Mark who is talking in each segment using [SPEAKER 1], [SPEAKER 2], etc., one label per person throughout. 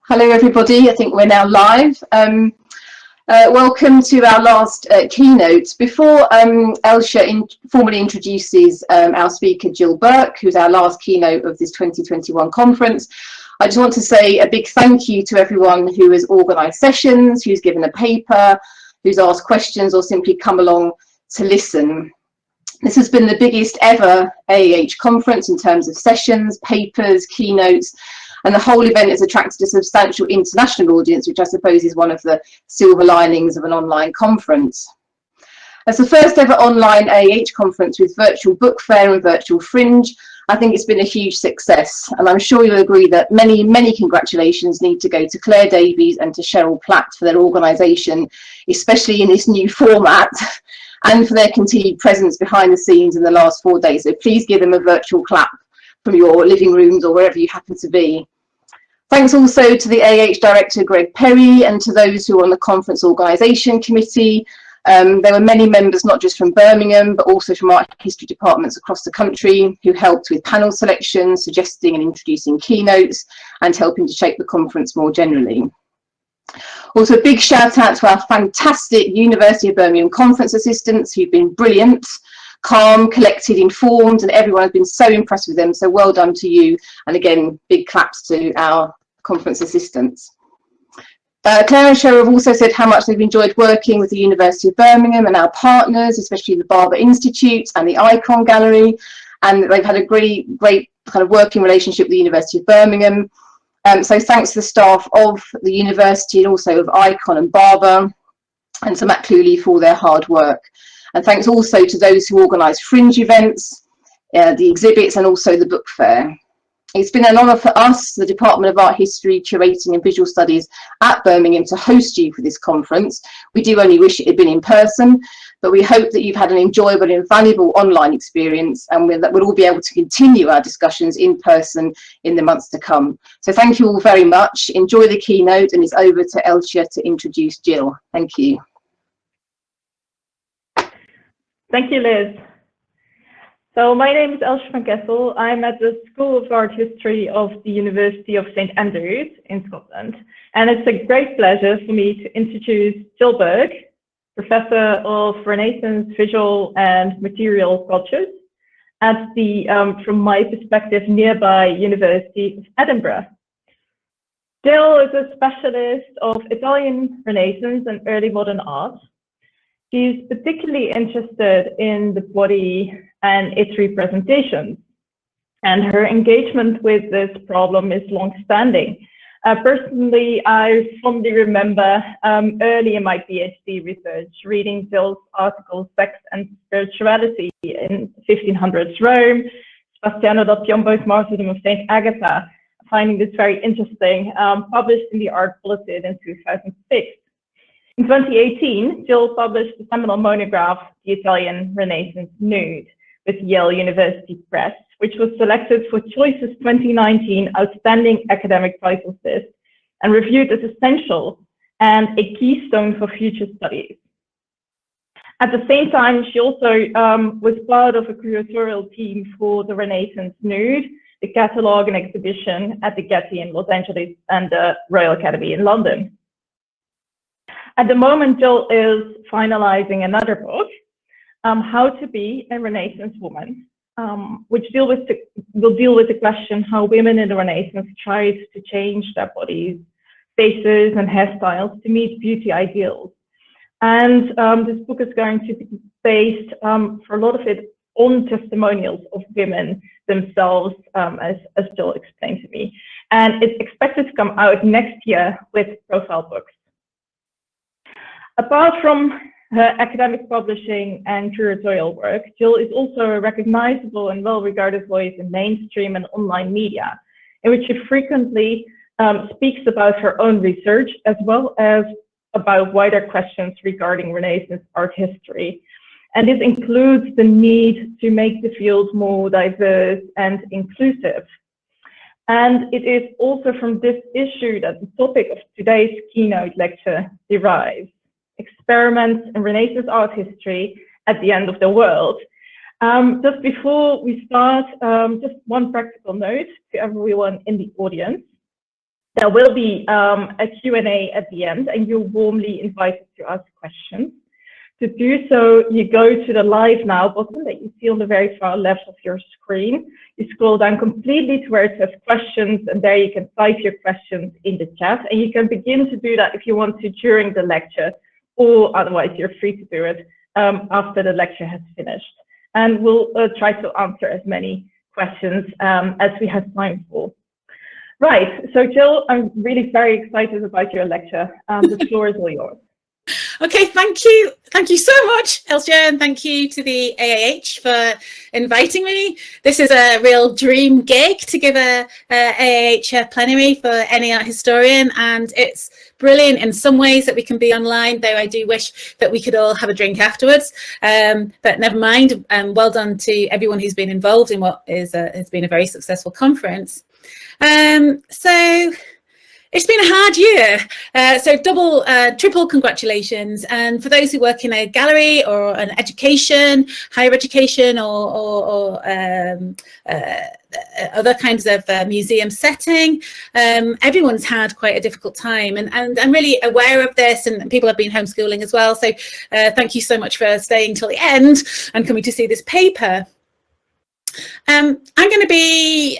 [SPEAKER 1] Hello everybody, I think we're now live. Welcome to our last keynote. Before Elsje formally introduces our speaker Jill Burke, who's our last keynote of this 2021 conference, I just want to say a big thank you to everyone who has organised sessions, who's given a paper, who's asked questions or simply come along to listen. This has been the biggest ever AAH conference in terms of sessions, papers, keynotes, and the whole event has attracted a substantial international audience, which I suppose is one of the silver linings of an online conference. As the first ever online AAH conference with virtual book fair and virtual fringe, I think it's been a huge success. And I'm sure you'll agree that many, many congratulations need to go to Claire Davies and to Cheryl Platt for their organisation, especially in this new format, and for their continued presence behind the scenes in the last 4 days. So please give them a virtual clap from your living rooms or wherever you happen to be. Thanks also to the AAH Director Greg Perry and to those who are on the conference organisation committee. There were many members, not just from Birmingham, but also from art history departments across the country who helped with panel selection, suggesting and introducing keynotes and helping to shape the conference more generally. Also a big shout out to our fantastic University of Birmingham conference assistants who've been brilliant, calm, collected, informed, and everyone has been so impressed with them. So well done to you. And again, big claps to our conference assistants. Claire and Cheryl have also said how much they've enjoyed working with the University of Birmingham and our partners, especially the Barber Institute and the Icon Gallery. And they've had a great kind of working relationship with the University of Birmingham. So thanks to the staff of the university and also of Icon and Barber, and to Matt Cluley for all their hard work. And thanks also to those who organised fringe events, the exhibits and also the book fair. It's been an honour for us, the Department of Art History, Curating and Visual Studies at Birmingham, to host you for this conference. We do only wish it had been in person, but we hope that you've had an enjoyable and valuable online experience, and that we'll all be able to continue our discussions in person in the months to come. So thank you all very much. Enjoy the keynote, and it's over to Elsje to introduce Jill. Thank you.
[SPEAKER 2] Thank you, Liz. So my name is Elsje van Kessel. I'm at the School of Art History of the University of St Andrews in Scotland. And it's a great pleasure for me to introduce Jill Burke, Professor of Renaissance Visual and Material Cultures at the, from my perspective, nearby University of Edinburgh. Jill is a specialist of Italian Renaissance and early modern art. She's particularly interested in the body and its representations, and her engagement with this problem is long-standing. Personally, I fondly remember early in my PhD research reading Jill's article Sex and Spirituality in 1500s Rome, Sebastiano da Piombo's Martyrdom of St. Agatha, finding this very interesting, published in the Art Bulletin in 2006. In 2018, Jill published the seminal monograph, The Italian Renaissance Nude, with Yale University Press, which was selected for Choice's 2019 Outstanding Academic Titles list and reviewed as essential and a keystone for future studies. At the same time, she also was part of a curatorial team for the Renaissance Nude, the catalogue and exhibition at the Getty in Los Angeles and the Royal Academy in London. At the moment, Jill is finalizing another book, How to Be a Renaissance Woman, which will deal with the question how women in the Renaissance tried to change their bodies, faces, and hairstyles to meet beauty ideals. And this book is going to be based, for a lot of it, on testimonials of women themselves, as Jill explained to me. And it's expected to come out next year with profile books. Apart from her academic publishing and curatorial work, Jill is also a recognizable and well-regarded voice in mainstream and online media, in which she frequently speaks about her own research, as well as about wider questions regarding Renaissance art history. And this includes the need to make the field more diverse and inclusive. And it is also from this issue that the topic of today's keynote lecture derives: experiments in Renaissance art history at the end of the world. Just before we start, just one practical note to everyone in the audience. There will be a Q&A at the end, and you're warmly invited to ask questions. To do so, you go to the Live Now button that you see on the very far left of your screen. You scroll down completely to where it says questions, and there you can type your questions in the chat. And you can begin to do that if you want to during the lecture, or otherwise you're free to do it after the lecture has finished. And we'll try to answer as many questions as we have time for. Right, so Jill, I'm really very excited about your lecture. The floor is all yours.
[SPEAKER 3] Okay, thank you. Thank you so much, Elsje, and thank you to the AAH for inviting me. This is a real dream gig to give a AAH plenary for any art historian, and it's brilliant in some ways that we can be online, though I do wish that we could all have a drink afterwards. But never mind, well done to everyone who's been involved in what has been a very successful conference. So it's been a hard year, so triple congratulations. And for those who work in a gallery or an education, higher education, or other kinds of museum setting, everyone's had quite a difficult time, and I'm really aware of this, and people have been homeschooling as well. So thank you so much for staying till the end and coming to see this paper. I'm going to be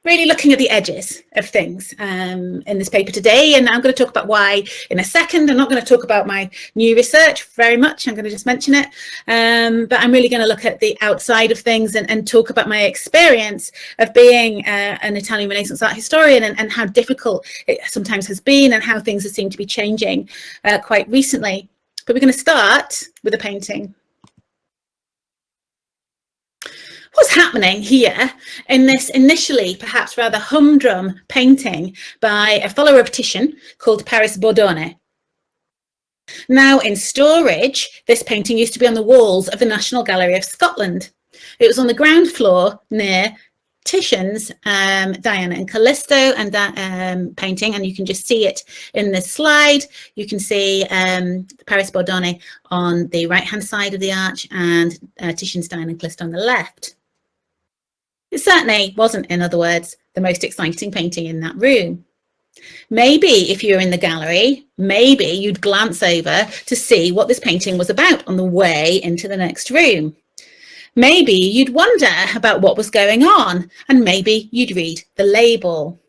[SPEAKER 3] really looking at the edges of things in this paper today, and I'm going to talk about why in a second. I'm not going to talk about my new research very much, I'm going to just mention it, but I'm really going to look at the outside of things and talk about my experience of being an Italian Renaissance art historian, and how difficult it sometimes has been, and how things seem to be changing quite recently. But we're going to start with a painting. What's happening here in this initially perhaps rather humdrum painting by a follower of Titian called Paris Bordone? Now in storage, this painting used to be on the walls of the National Gallery of Scotland. It was on the ground floor near Titian's Diana and Callisto and painting, and you can just see it in this slide. You can see Paris Bordone on the right hand side of the arch, and Titian's Diana and Callisto on the left. It certainly wasn't, in other words, the most exciting painting in that room. Maybe if you're in the gallery, maybe you'd glance over to see what this painting was about on the way into the next room. Maybe you'd wonder about what was going on, and maybe you'd read the label.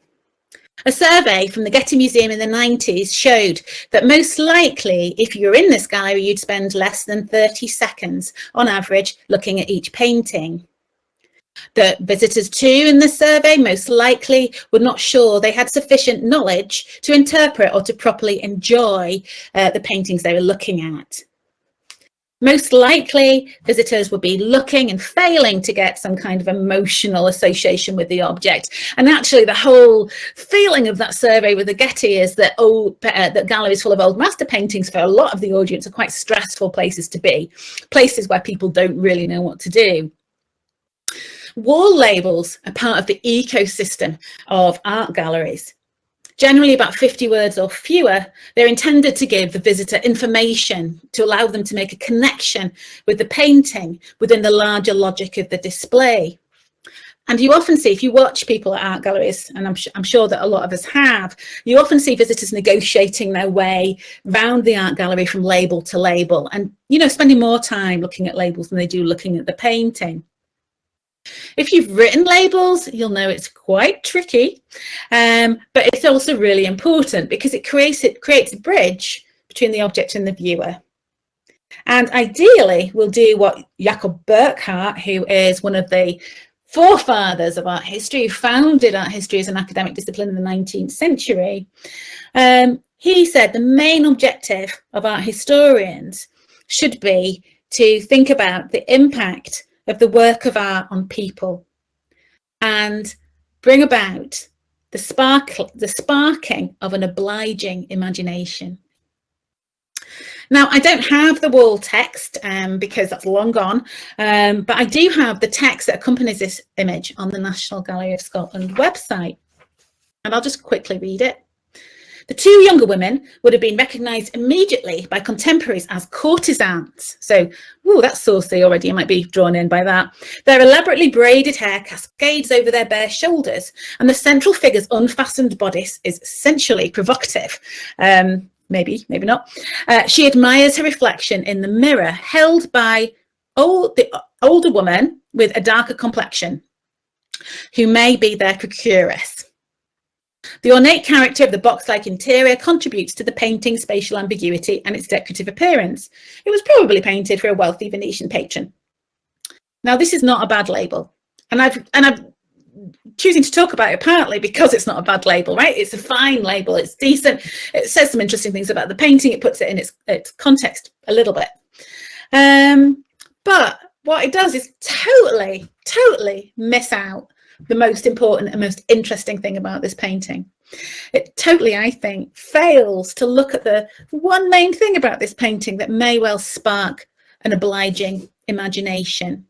[SPEAKER 3] A survey from the Getty Museum in the 90s showed that most likely, if you're in this gallery, you'd spend less than 30 seconds on average looking at each painting. The visitors too in this survey most likely were not sure they had sufficient knowledge to interpret or to properly enjoy the paintings they were looking at. Most likely, visitors would be looking and failing to get some kind of emotional association with the object. And actually, the whole feeling of that survey with the Getty is that that galleries full of old master paintings for a lot of the audience are quite stressful places to be, places where people don't really know what to do. Wall labels are part of the ecosystem of art galleries. Generally about 50 words or fewer, they're intended to give the visitor information to allow them to make a connection with the painting within the larger logic of the display. And you often see, if you watch people at art galleries, and I'm sure that a lot of us have, you often see visitors negotiating their way around the art gallery from label to label, and, you know, spending more time looking at labels than they do looking at the painting. If you've written labels, you'll know it's quite tricky, but it's also really important because it creates a bridge between the object and the viewer. And ideally, we'll do what Jacob Burckhardt, who is one of the forefathers of art history, who founded art history as an academic discipline in the 19th century. He said the main objective of art historians should be to think about the impact of the work of art on people and bring about the sparking of an obliging imagination. Now, I don't have the wall text because that's long gone, but I do have the text that accompanies this image on the National Gallery of Scotland website, and I'll just quickly read it. The two younger women would have been recognised immediately by contemporaries as courtesans. So, ooh, that's saucy already, you might be drawn in by that. Their elaborately braided hair cascades over their bare shoulders, and the central figure's unfastened bodice is sensually provocative. Maybe not. She admires her reflection in the mirror, held by the older woman with a darker complexion, who may be their procuress. The ornate character of the box-like interior contributes to the painting's spatial ambiguity and its decorative appearance. It was probably painted for a wealthy Venetian patron. Now, this is not a bad label, and I'm choosing to talk about it partly because it's not a bad label, right? It's a fine label, it's decent, it says some interesting things about the painting, it puts it in its context a little bit. But what it does is totally miss out the most important and most interesting thing about this painting. It totally, I think, fails to look at the one main thing about this painting that may well spark an obliging imagination.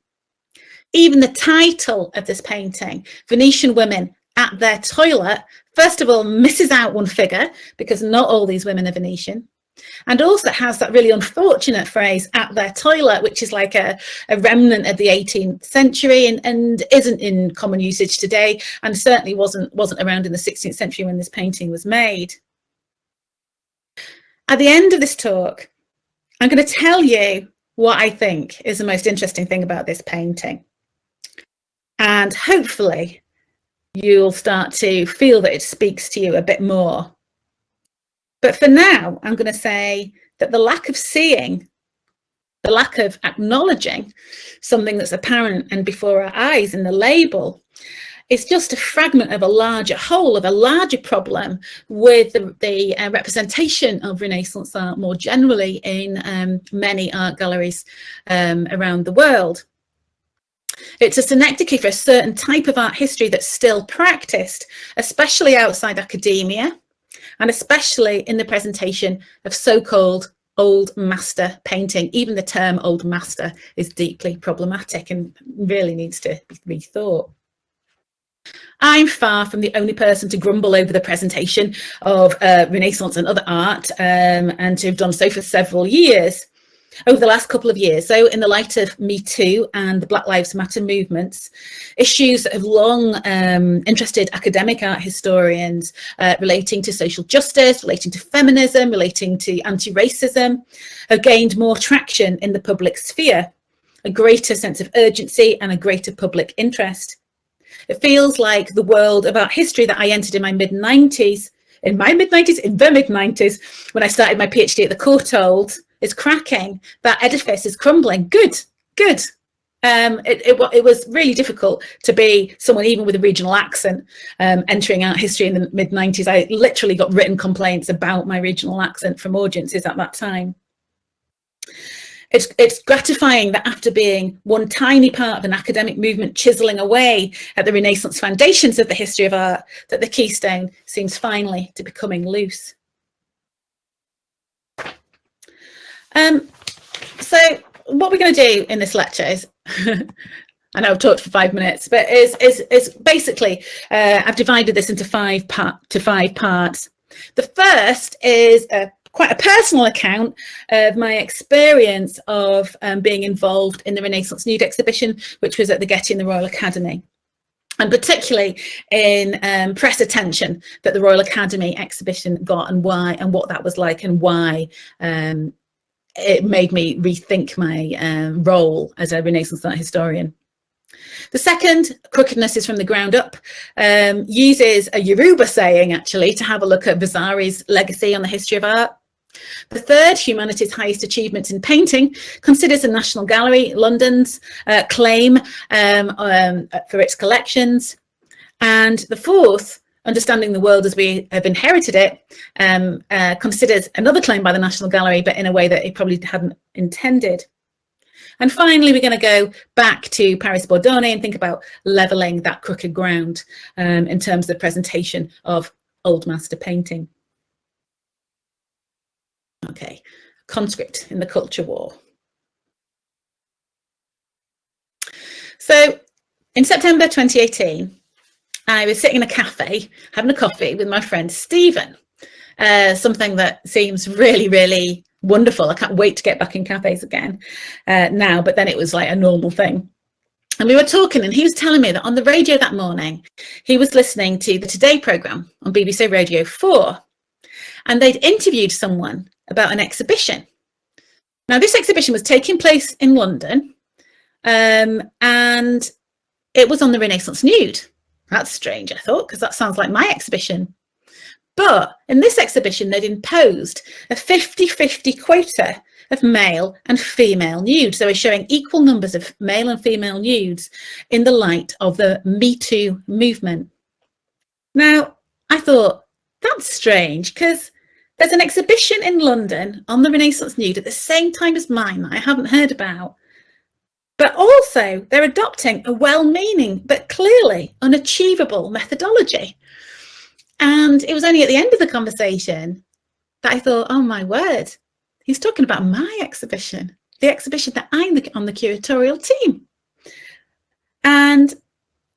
[SPEAKER 3] Even the title of this painting, Venetian Women at Their Toilet, first of all, misses out one figure because not all these women are Venetian. And also has that really unfortunate phrase, at their toilet, which is like a remnant of the 18th century and isn't in common usage today, and certainly wasn't around in the 16th century when this painting was made. At the end of this talk, I'm going to tell you what I think is the most interesting thing about this painting. And hopefully you'll start to feel that it speaks to you a bit more. But for now, I'm going to say that the lack of seeing, the lack of acknowledging something that's apparent and before our eyes in the label is just a fragment of a larger whole, of a larger problem with the representation of Renaissance art more generally in many art galleries around the world. It's a synecdoche for a certain type of art history that's still practiced, especially outside academia, and especially in the presentation of so-called old master painting. Even the term old master is deeply problematic and really needs to be rethought. I'm far from the only person to grumble over the presentation of Renaissance and other art, and to have done so for several years. Over the last couple of years, so in the light of Me Too and the Black Lives Matter movements, issues that have long interested academic art historians relating to social justice, relating to feminism, relating to anti-racism, have gained more traction in the public sphere, a greater sense of urgency and a greater public interest. It feels like the world of art history that I entered in my mid-90s, when I started my PhD at the Courtauld, is cracking. That edifice is crumbling. Good. It was really difficult to be someone even with a regional accent entering art history in the mid-90s. I literally got written complaints about my regional accent from audiences at that time. It's gratifying that after being one tiny part of an academic movement chiseling away at the Renaissance foundations of the history of art, that the keystone seems finally to be coming loose. So what we're going to do in this lecture is, I know I've talked for 5 minutes, but is basically I've divided this into five parts. The first is quite a personal account of my experience of being involved in the Renaissance Nude exhibition, which was at the Getty in the Royal Academy, and particularly in press attention that the Royal Academy exhibition got, and why, and what that was like, and why it made me rethink my role as a Renaissance art historian. The second, Crookedness is from the Ground Up, uses a Yoruba saying actually to have a look at Vasari's legacy on the history of art. The third, Humanity's Highest Achievements in Painting, considers the National Gallery, London's claim for its collections. And the fourth, Understanding the World as We Have Inherited It, considers another claim by the National Gallery, but in a way that it probably hadn't intended. And finally, we're going to go back to Paris Bordone and think about levelling that crooked ground in terms of the presentation of old master painting. Okay, conscript in the culture war. So in September 2018, I was sitting in a cafe having a coffee with my friend Stephen. something that seems really, really wonderful. I can't wait to get back in cafes again now, but then it was like a normal thing. And we were talking, and he was telling me that on the radio that morning, he was listening to the Today programme on BBC Radio 4, and they'd interviewed someone about an exhibition. Now, this exhibition was taking place in London, and it was on the Renaissance nude. That's strange, I thought, because that sounds like my exhibition. But in this exhibition, they'd imposed a 50-50 quota of male and female nudes. They were showing equal numbers of male and female nudes in the light of the Me Too movement. Now, I thought, that's strange, because there's an exhibition in London on the Renaissance nude at the same time as mine that I haven't heard about. But also, they're adopting a well-meaning but clearly unachievable methodology. And it was only at the end of the conversation that I thought, oh my word, he's talking about my exhibition, the exhibition that I'm on the curatorial team. And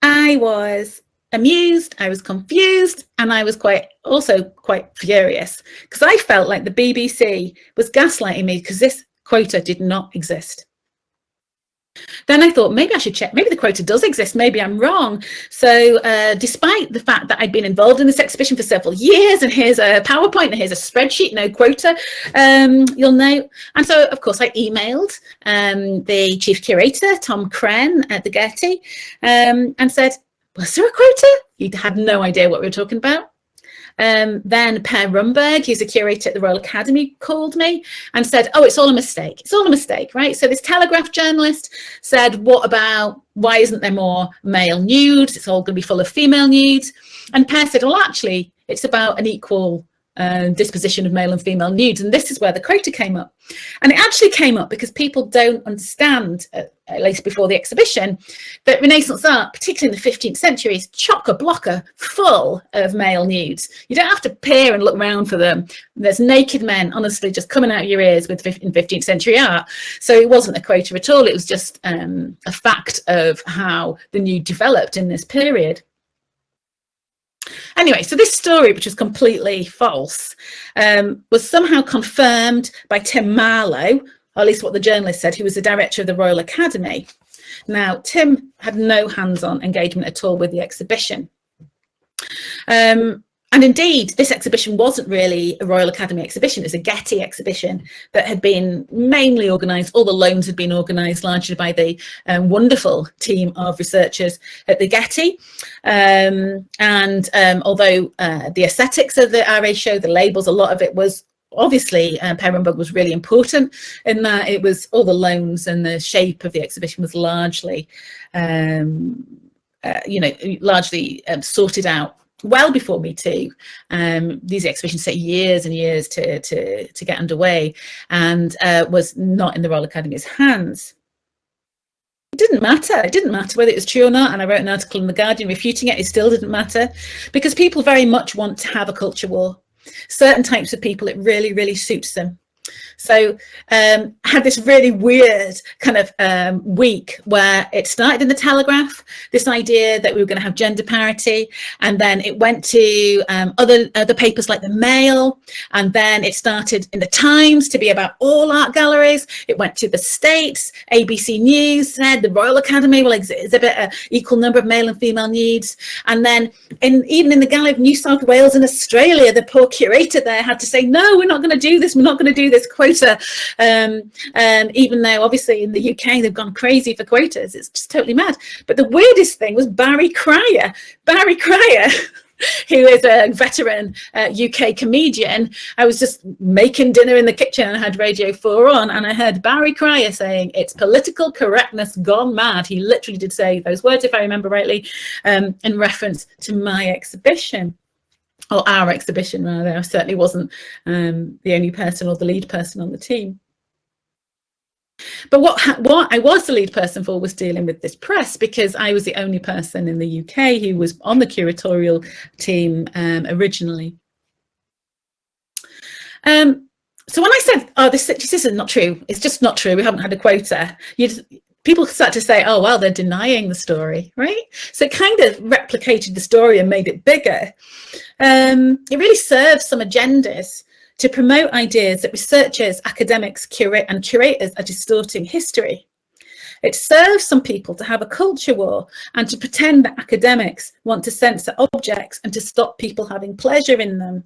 [SPEAKER 3] I was amused, I was confused, and I was also quite furious, because I felt like the BBC was gaslighting me because this quota did not exist. Then I thought, maybe I should check, maybe the quota does exist, maybe I'm wrong. So despite the fact that I'd been involved in this exhibition for several years, and here's a PowerPoint and here's a spreadsheet, no quota, you'll know. And so, of course, I emailed the chief curator, Tom Crenn at the Getty, and said, was there a quota? He had no idea what we were talking about. Then Per Rumberg, who's a curator at the Royal Academy, called me and said, oh, it's all a mistake. It's all a mistake, right? So this Telegraph journalist said, what about, why isn't there more male nudes? It's all going to be full of female nudes. And Per said, well, actually, it's about an equal disposition of male and female nudes. And this is where the quota came up. And it actually came up because people don't understand, at least before the exhibition, that Renaissance art, particularly in the 15th century, is chock-a-blocker full of male nudes. You don't have to peer and look around for them. There's naked men, honestly, just coming out of your ears in 15th century art. So it wasn't a quota at all. It was just a fact of how the nude developed in this period. Anyway, so this story, which was completely false, was somehow confirmed by Tim Marlowe, or at least what the journalist said, who was the director of the Royal Academy. Now, Tim had no hands-on engagement at all with the exhibition. And indeed, this exhibition wasn't really a Royal Academy exhibition. It's a Getty exhibition that had been mainly organised. All the loans had been organised largely by the wonderful team of researchers at the Getty. Although the aesthetics of the RA show, the labels, a lot of it was obviously, Per Rumberg was really important in that it was all the loans, and the shape of the exhibition was largely, sorted out well before Me Too. These exhibitions take years and years to get underway, and was not in the Royal Academy's hands. It didn't matter. It didn't matter whether it was true or not. And I wrote an article in The Guardian refuting it. It still didn't matter, because people very much want to have a culture war. Certain types of people, it really, really suits them. So I had this really weird kind of week where it started in the Telegraph, this idea that we were going to have gender parity, and then it went to other papers like the Mail, and then it started in the Times to be about all art galleries. It went to the States. ABC News said the Royal Academy will exhibit an equal number of male and female nudes, and then even in the Gallery of New South Wales in Australia, the poor curator there had to say, no, we're not going to do this. We're not going to do this quota. Even though obviously in the UK they've gone crazy for quotas. It's just totally mad. But the weirdest thing was Barry Cryer, who is a veteran UK comedian. I was just making dinner in the kitchen and I had Radio 4 on, and I heard Barry Cryer saying, it's political correctness gone mad. He literally did say those words, if I remember rightly, in reference to my exhibition. Or our exhibition, rather. I certainly wasn't the only person or the lead person on the team. But what I was the lead person for was dealing with this press, because I was the only person in the UK who was on the curatorial team originally. So when I said, oh, this is not true, it's just not true, we haven't had a quota, people start to say, oh, well, they're denying the story, right? So it kind of replicated the story and made it bigger. It really serves some agendas to promote ideas that researchers, academics, and curators are distorting history. It serves some people to have a culture war and to pretend that academics want to censor objects and to stop people having pleasure in them.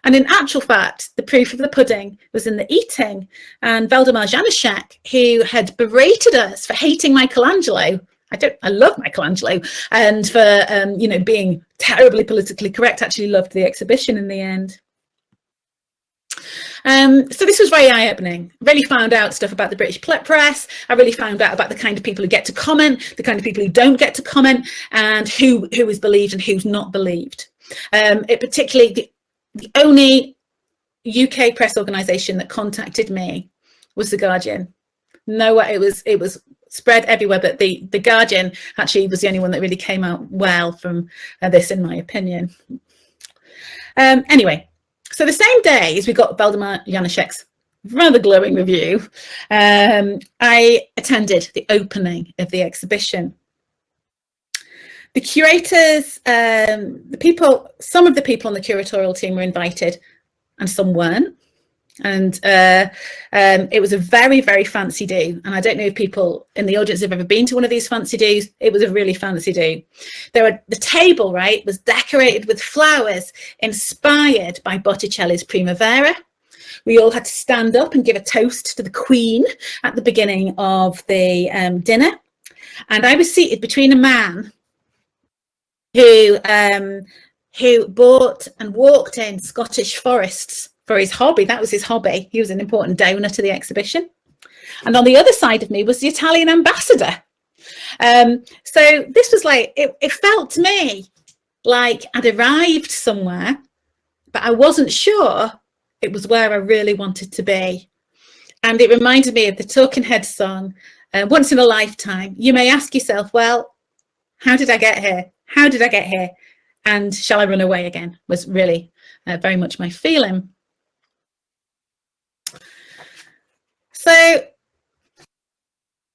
[SPEAKER 3] And in actual fact, the proof of the pudding was in the eating. And Waldemar Janáček, who had berated us for hating Michelangelo, I love Michelangelo, and for being terribly politically correct, actually loved the exhibition in the end. So this was very eye-opening. Really found out stuff about the British press. I really found out about the kind of people who get to comment, the kind of people who don't get to comment, and who is believed and who's not believed. It particularly, the only UK press organisation that contacted me was The Guardian. Nowhere, it was spread everywhere, but the Guardian actually was the only one that really came out well from this, in my opinion. Anyway. So the same day as we got Waldemar Janáček's rather glowing review, I attended the opening of the exhibition. The curators, some of the people on the curatorial team were invited and some weren't. And it was a very, very fancy do. And I don't know if people in the audience have ever been to one of these fancy do's. It was a really fancy do. The table, right, was decorated with flowers inspired by Botticelli's Primavera. We all had to stand up and give a toast to the Queen at the beginning of the dinner. And I was seated between a man who bought and walked in Scottish forests for his hobby. That was his hobby. He was an important donor to the exhibition. And on the other side of me was the Italian ambassador. So this was like, it felt to me like I'd arrived somewhere, but I wasn't sure it was where I really wanted to be. And it reminded me of the Talking Heads song, Once in a Lifetime. You may ask yourself, well, how did I get here? How did I get here? And shall I run away again? Was really very much my feeling. So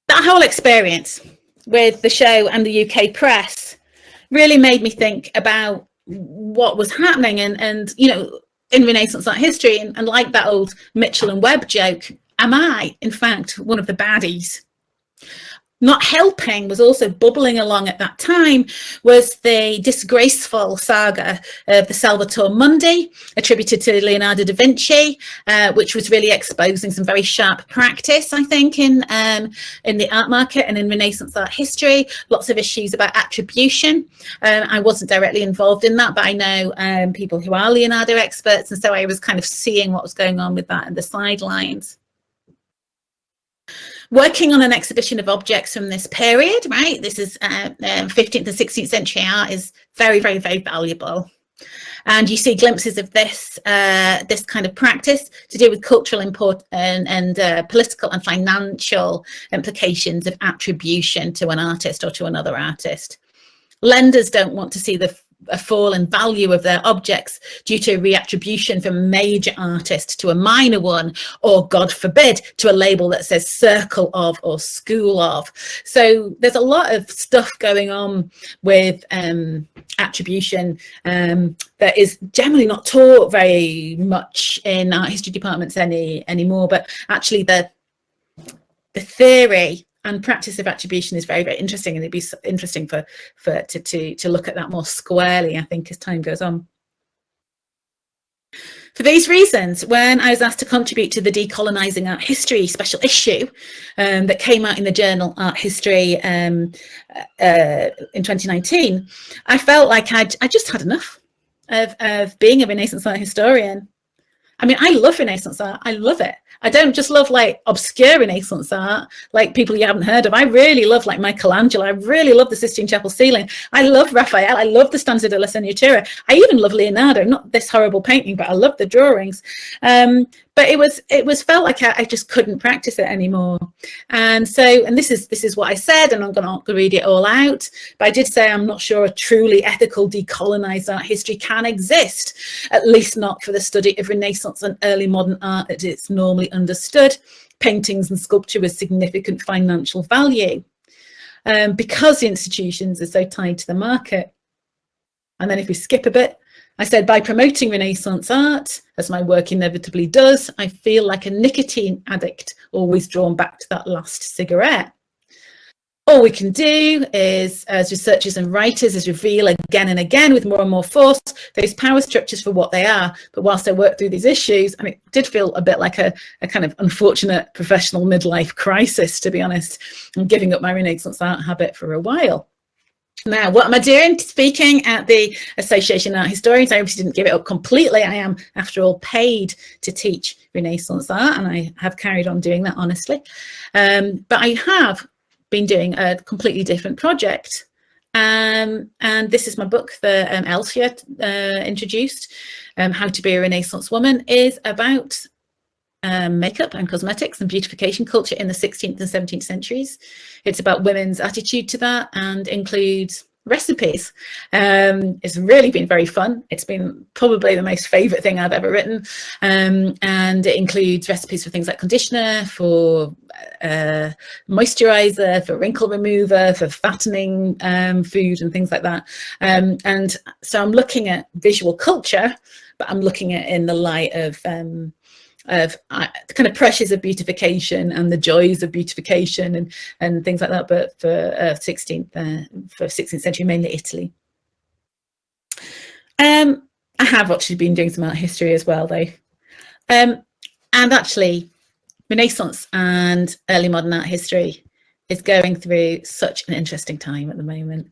[SPEAKER 3] that whole experience with the show and the UK press really made me think about what was happening and in Renaissance art history, and like that old Mitchell and Webb joke, am I, in fact, one of the baddies? Not helping was also bubbling along at that time was the disgraceful saga of the Salvator Mundi, attributed to Leonardo da Vinci, which was really exposing some very sharp practice, I think, in the art market and in Renaissance art history. Lots of issues about attribution. I wasn't directly involved in that, but I know people who are Leonardo experts, and so I was kind of seeing what was going on with that in the sidelines. Working on an exhibition of objects from this period, right? This is 15th and 16th century art is very, very, very valuable. And you see glimpses of this this kind of practice to do with cultural import and political and financial implications of attribution to an artist or to another artist. Lenders don't want to see a fall in value of their objects due to reattribution from a major artist to a minor one, or God forbid, to a label that says circle of or school of. So there's a lot of stuff going on with attribution that is generally not taught very much in art history departments anymore, but actually the theory and practice of attribution is very, very interesting, and it'd be interesting to look at that more squarely, I think, as time goes on. For these reasons, when I was asked to contribute to the Decolonising Art History special issue that came out in the journal Art History in 2019, I felt like I just had enough of being a Renaissance art historian. I mean, I love Renaissance art. I love it. I don't just love like obscure Renaissance art, like people you haven't heard of. I really love like Michelangelo. I really love the Sistine Chapel ceiling. I love Raphael. I love the Stanza della Signatura. I even love Leonardo, not this horrible painting, but I love the drawings. But it was felt like I just couldn't practice it anymore. And this is what I said, and I'm going to read it all out. But I did say I'm not sure a truly ethical decolonized art history can exist, at least not for the study of Renaissance and early modern art as it's normally understood. paintings and sculpture with significant financial value, because the institutions are so tied to the market. And then if we skip a bit, I said, by promoting Renaissance art, as my work inevitably does, I feel like a nicotine addict, always drawn back to that last cigarette. All we can do is, as researchers and writers, is reveal again and again with more and more force those power structures for what they are. But whilst I work through these issues, and it did feel a bit like a kind of unfortunate professional midlife crisis, to be honest, I'm giving up my Renaissance art habit for a while. Now, what am I doing? Speaking at the Association of Art Historians. I obviously didn't give it up completely. I am, after all, paid to teach Renaissance art, and I have carried on doing that, honestly. But I have been doing a completely different project. And this is my book that Elsje introduced, How to Be a Renaissance Woman, is about makeup and cosmetics and beautification culture in the 16th and 17th centuries. It's about women's attitude to that and includes recipes. It's really been very fun. It's been probably the most favorite thing I've ever written, and it includes recipes for things like conditioner, for moisturizer, for wrinkle remover, for fattening food and things like that. And so I'm looking at visual culture, but I'm looking at it in the light of the kind of pressures of beautification and the joys of beautification and things like that, but for 16th century, mainly Italy. I have actually been doing some art history as well, though, and actually Renaissance and early modern art history is going through such an interesting time at the moment.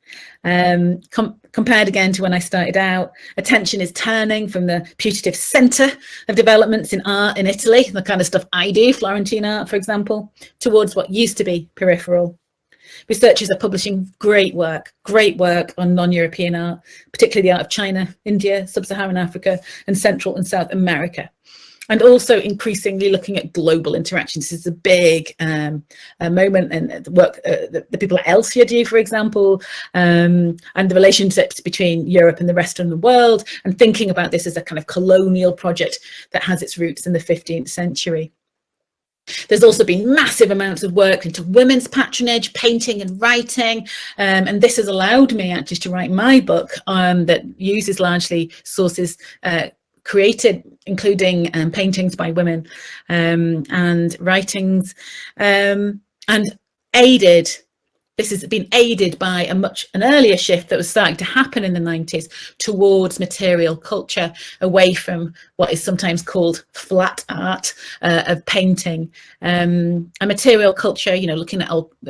[SPEAKER 3] Compared again to when I started out, attention is turning from the putative centre of developments in art in Italy, the kind of stuff I do, Florentine art, for example, towards what used to be peripheral. Researchers are publishing great work on non-European art, particularly the art of China, India, Sub-Saharan Africa, and Central and South America. And also increasingly looking at global interactions. This is a big moment, and the work the people at Elsje do, for example, and the relationships between Europe and the rest of the world, and thinking about this as a kind of colonial project that has its roots in the 15th century. There's also been massive amounts of work into women's patronage, painting and writing, and this has allowed me actually to write my book that uses largely sources created, including paintings by women and writings, and aided. This has been aided by an earlier shift that was starting to happen in the 90s towards material culture, away from what is sometimes called flat art of painting, and material culture, you know, looking at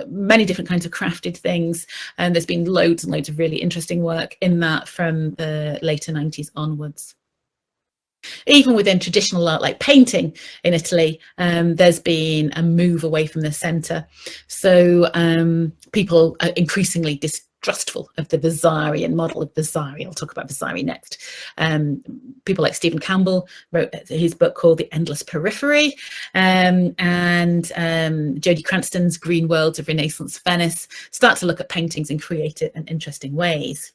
[SPEAKER 3] many different kinds of crafted things. And there's been loads and loads of really interesting work in that from the later 90s onwards. Even within traditional art like painting in Italy, there's been a move away from the centre. So people are increasingly distrustful of the Vasarian model of Vasari. I'll talk about Vasari next. People like Stephen Campbell wrote his book called The Endless Periphery, and Jodie Cranston's Green Worlds of Renaissance Venice start to look at paintings in creative and interesting ways.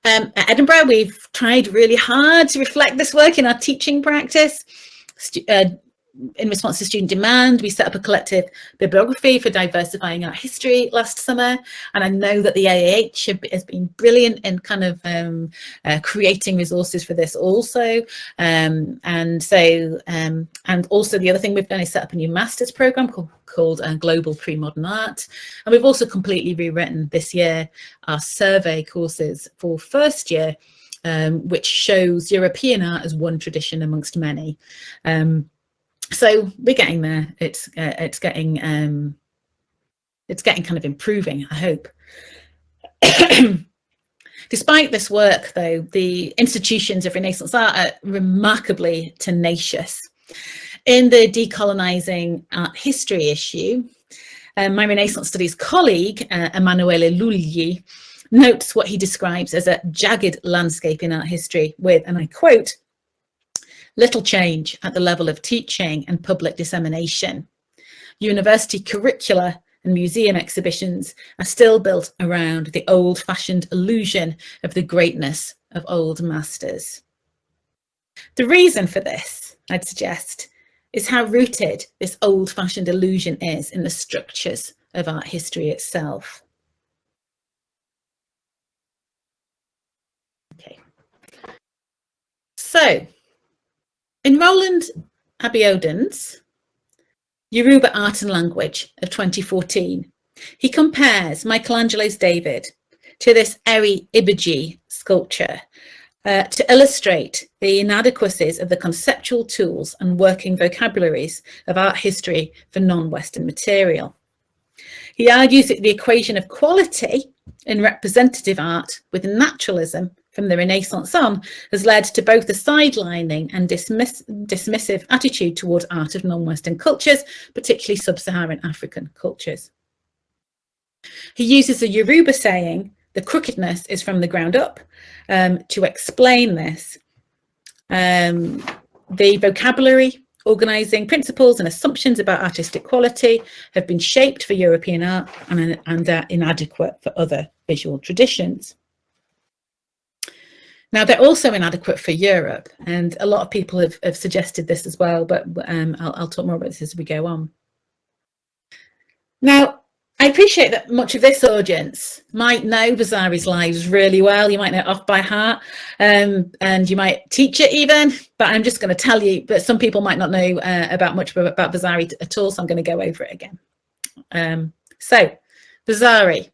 [SPEAKER 3] At Edinburgh, we've tried really hard to reflect this work in our teaching practice. In response to student demand, we set up a collective bibliography for diversifying art history last summer, and I know that the AAH has been brilliant in kind of creating resources for this also. And also the other thing we've done is set up a new master's program called Global Pre-Modern Art, and we've also completely rewritten this year our survey courses for first year, which shows European art as one tradition amongst many. So we're getting there. It's getting kind of improving, I hope. Despite this work, though, the institutions of Renaissance art are remarkably tenacious. In the Decolonising Art History issue, my Renaissance Studies colleague, Emanuele Lugli, notes what he describes as a jagged landscape in art history with, and I quote, "little change at the level of teaching and public dissemination. University curricula and museum exhibitions are still built around the old-fashioned illusion of the greatness of old masters." The reason for this, I'd suggest, is how rooted this old-fashioned illusion is in the structures of art history itself. Okay. So, in Roland Abiodun's Yoruba Art and Language of 2014, he compares Michelangelo's David to this Eri Ibeji sculpture to illustrate the inadequacies of the conceptual tools and working vocabularies of art history for non-Western material. He argues that the equation of quality in representative art with naturalism from the Renaissance on has led to both the sidelining and dismissive attitude towards art of non-Western cultures, particularly sub-Saharan African cultures. He uses the Yoruba saying, "The crookedness is from the ground up," to explain this. The vocabulary, organising principles and assumptions about artistic quality have been shaped for European art and are inadequate for other visual traditions. Now, they're also inadequate for Europe, and a lot of people have suggested this as well, but I'll talk more about this as we go on. Now, I appreciate that much of this audience might know Vasari's lives really well. You might know it off by heart, and you might teach it even, but I'm just going to tell you that some people might not know much about Vasari at all, so I'm going to go over it again. So, Vasari.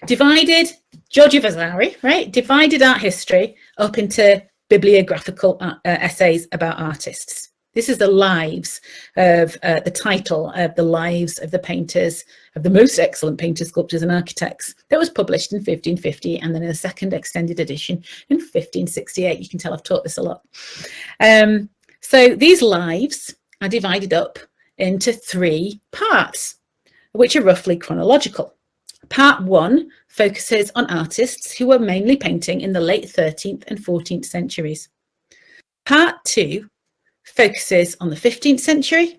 [SPEAKER 3] Divided, Giorgio Vasari, right, divided art history up into bibliographical essays about artists. This is the lives of the title of the lives of the painters, of the most excellent painters, sculptors and architects, that was published in 1550 and then in a second extended edition in 1568. You can tell I've taught this a lot. So these lives are divided up into 3 parts, which are roughly chronological. Part 1 focuses on artists who were mainly painting in the late 13th and 14th centuries. Part 2 focuses on the 15th century,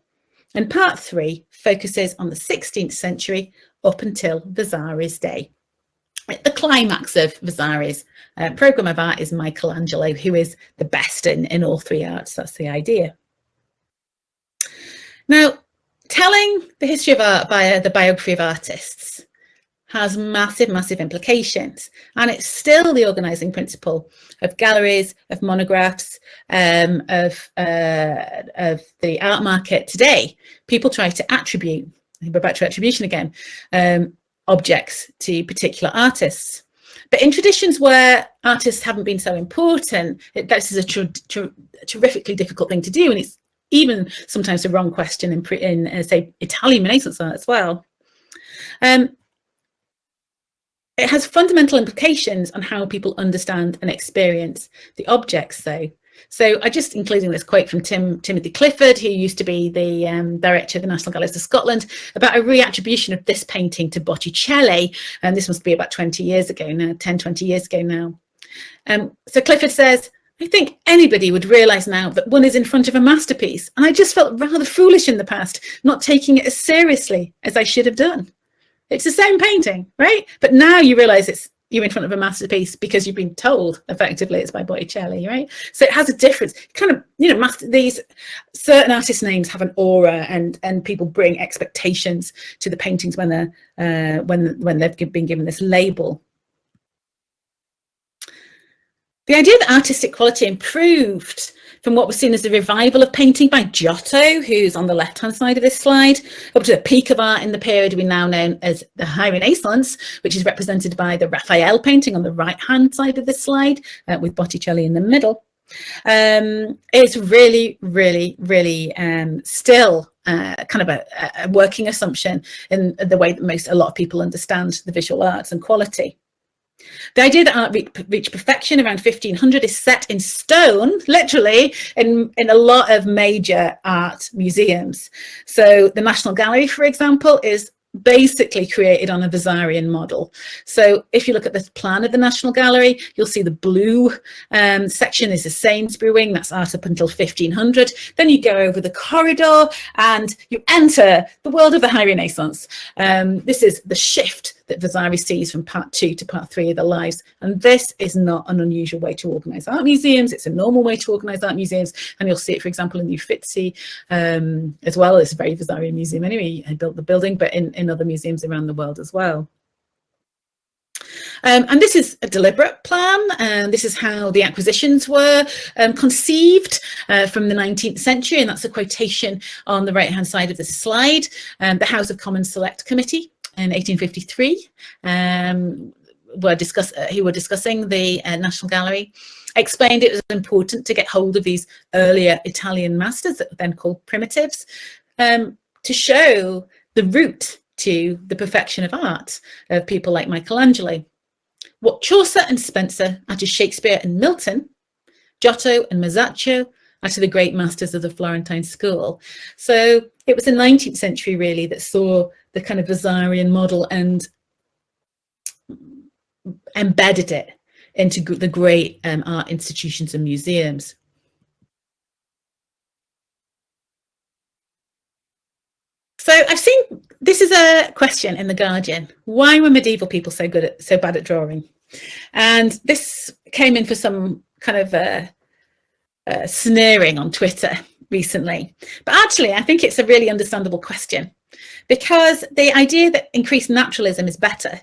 [SPEAKER 3] and part 3 focuses on the 16th century up until Vasari's day. The climax of Vasari's programme of art is Michelangelo, who is the best in all 3 arts. That's the idea. Now, telling the history of art via the biography of artists has massive implications, and it's still the organising principle of galleries, of monographs, of the art market today. People try to attribute, we're back to attribution again, objects to particular artists. But in traditions where artists haven't been so important, this is a terrifically difficult thing to do, and it's even sometimes a wrong question in say, Italian Renaissance art as well. It has fundamental implications on how people understand and experience the objects, though. So I just including this quote from Timothy Clifford, who used to be the director of the National Galleries of Scotland, about a reattribution of this painting to Botticelli, and this must be about 20 years ago now, 10, 20 years ago now. So Clifford says, "I think anybody would realise now that one is in front of a masterpiece, and I just felt rather foolish in the past, not taking it as seriously as I should have done. It's the same painting, right? But now you realise you're in front of a masterpiece because you've been told effectively it's by Botticelli, right? So it has a difference. Kind of, you know, these certain artist names have an aura, and people bring expectations to the paintings when they're when they've been given this label. The idea that artistic quality improved from what was seen as the revival of painting by Giotto, who's on the left-hand side of this slide, up to the peak of art in the period we now know as the High Renaissance, which is represented by the Raphael painting on the right-hand side of this slide, with Botticelli in the middle, is really still kind of a working assumption in the way that a lot of people understand the visual arts and quality. The idea that art reached perfection around 1500 is set in stone, literally, in a lot of major art museums. So the National Gallery, for example, is basically created on a Vasarian model. So if you look at the plan of the National Gallery, you'll see the blue section is the Sainsbury wing, that's art up until 1500. Then you go over the corridor and you enter the world of the High Renaissance. This is the shift that Vasari sees from part 2 to part 3 of their lives. And this is not an unusual way to organise art museums. It's a normal way to organise art museums. And you'll see it, for example, in the Uffizi as well. It's a very Vasari museum anyway. I built the building, but in other museums around the world as well. And this is a deliberate plan, and this is how the acquisitions were conceived from the 19th century, and that's a quotation on the right-hand side of the slide. The House of Commons Select Committee in 1853 who were discussing the National Gallery, explained it was important to get hold of these earlier Italian masters that were then called primitives, to show the route to the perfection of art of people like Michelangelo. What Chaucer and Spenser are to Shakespeare and Milton, Giotto and Masaccio are to the great masters of the Florentine school. So it was the 19th century really that saw the kind of Vasarian model and embedded it into the great art institutions and museums. So I've seen, this is a question in The Guardian. Why were medieval people so bad at drawing? And this came in for some kind of sneering on Twitter recently. But actually, I think it's a really understandable question, because the idea that increased naturalism is better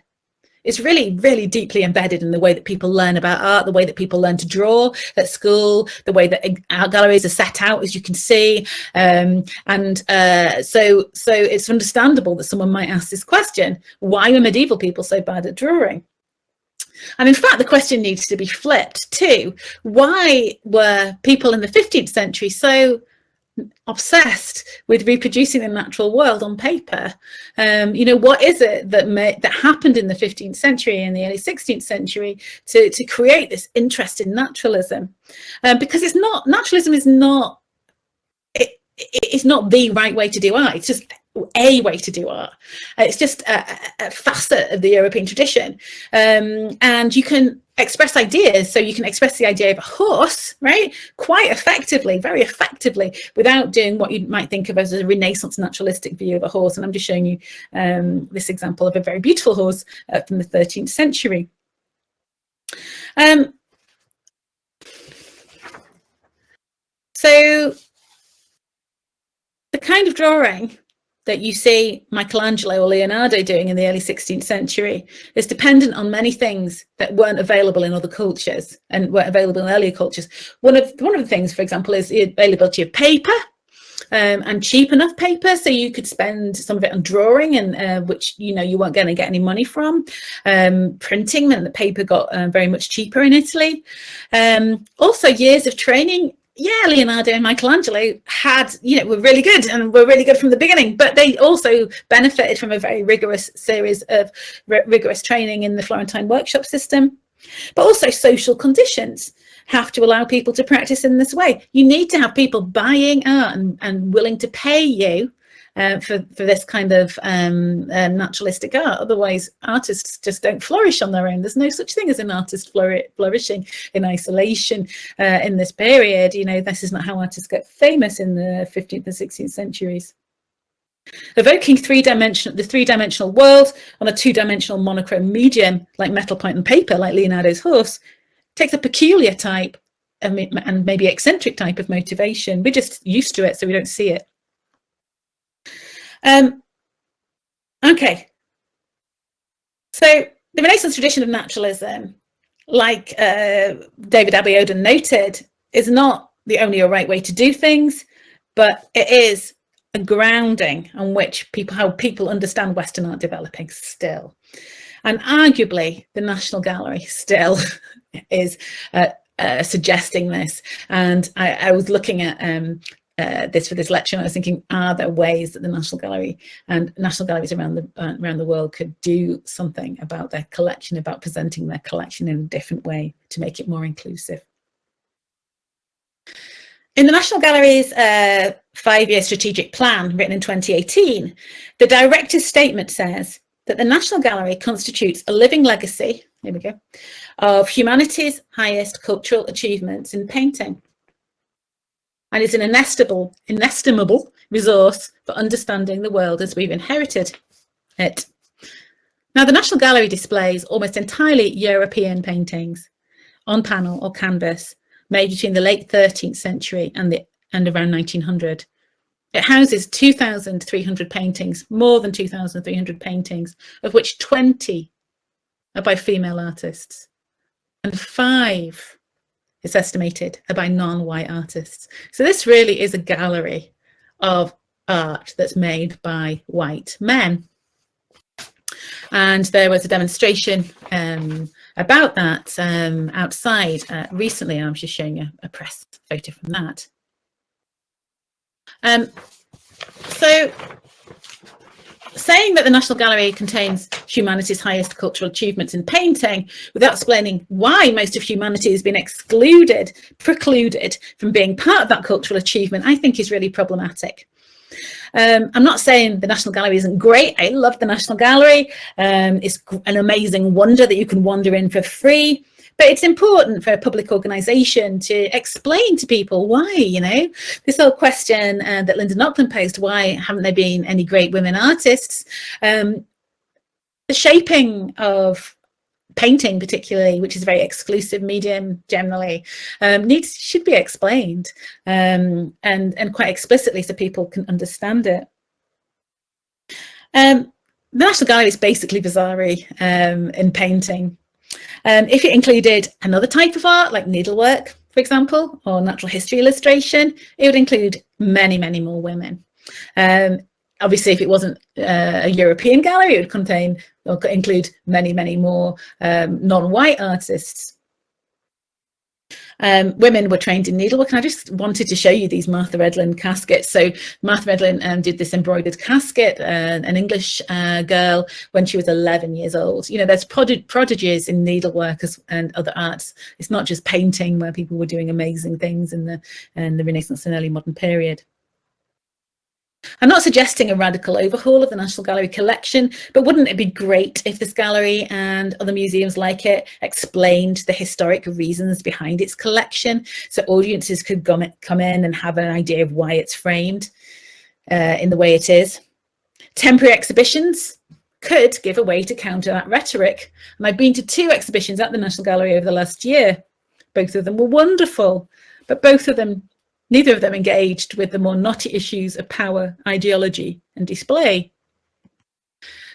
[SPEAKER 3] is really, really deeply embedded in the way that people learn about art, the way that people learn to draw at school, the way that art galleries are set out, as you can see. So it's understandable that someone might ask this question: why were medieval people so bad at drawing? And in fact, the question needs to be flipped too. Why were people in the 15th century so obsessed with reproducing the natural world on paper? You know, what is it that happened in the 15th century and the early 16th century to create this interest in naturalism? Because naturalism is not the right way to do art. It's just a way to do art. It's just a facet of the European tradition, and you can express ideas. So you can express the idea of a horse, right, quite effectively, very effectively, without doing what you might think of as a Renaissance naturalistic view of a horse. And I'm just showing you this example of a very beautiful horse from the 13th century. So the kind of drawing that you see Michelangelo or Leonardo doing in the early 16th century is dependent on many things that weren't available in other cultures and weren't available in earlier cultures. One of the things, for example, is the availability of paper, and cheap enough paper, so you could spend some of it on drawing, and which, you know, you weren't going to get any money from. Printing meant that paper got very much cheaper in Italy. Also, years of training. Yeah, Leonardo and Michelangelo were really good, and were really good from the beginning, but they also benefited from a very rigorous series of rigorous training in the Florentine workshop system. But also social conditions have to allow people to practice in this way. You need to have people buying art and willing to pay you for this kind of naturalistic art. Otherwise, artists just don't flourish on their own. There's no such thing as an artist flourishing in isolation in this period. You know, this is not how artists get famous in the 15th and 16th centuries. Evoking the three-dimensional world on a two-dimensional monochrome medium like metal, point and paper, like Leonardo's horse, takes a peculiar type and maybe eccentric type of motivation. We're just used to it, so we don't see it. Okay, so the Renaissance tradition of naturalism, like David Abiodun noted, is not the only or right way to do things, but it is a grounding on which how people understand Western art developing still. And arguably, the National Gallery still is suggesting this. And I was looking at this for this lecture, and I was thinking, are there ways that the National Gallery and national galleries around the world could do something about their collection, about presenting their collection in a different way to make it more inclusive? In the National Gallery's 5-year strategic plan, written in 2018, the director's statement says that the National Gallery constitutes a living legacy, here we go, of humanity's highest cultural achievements in painting, and is an inestimable resource for understanding the world as we've inherited it. Now, the National Gallery displays almost entirely European paintings on panel or canvas made between the late 13th century and around 1900. It houses 2,300 paintings, more than 2,300 paintings, of which 20 are by female artists, and 5, it's estimated, are by non-white artists. So this really is a gallery of art that's made by white men. And there was a demonstration about that outside recently, and I'm just showing you a press photo from that. So saying that the National Gallery contains humanity's highest cultural achievements in painting without explaining why most of humanity has been precluded from being part of that cultural achievement, I think is really problematic. I'm not saying the National Gallery isn't great. I love the National Gallery. It's an amazing wonder that you can wander in for free. But it's important for a public organisation to explain to people why, you know, this whole question that Linda Nochlin posed, why haven't there been any great women artists? The shaping of painting particularly, which is a very exclusive medium generally, should be explained and quite explicitly so people can understand it. The National Gallery is basically bizarre-y in painting. If it included another type of art, like needlework, for example, or natural history illustration, it would include many, many more women. Obviously, if it wasn't a European gallery, it would contain or include many, many more non-white artists. Women were trained in needlework, and I just wanted to show you these Martha Redland caskets. So Martha Redland did this embroidered casket, an English girl, when she was 11 years old. You know, there's prodigies in needlework and other arts. It's not just painting, where people were doing amazing things in the Renaissance and early modern period. I'm not suggesting a radical overhaul of the National Gallery collection, but wouldn't it be great if this gallery and other museums like it explained the historic reasons behind its collection, so audiences could come in and have an idea of why it's framed in the way it is. Temporary exhibitions could give a way to counter that rhetoric. And I've been to 2 exhibitions at the National Gallery over the last year. Both of them were wonderful, but neither of them engaged with the more knotty issues of power, ideology and display.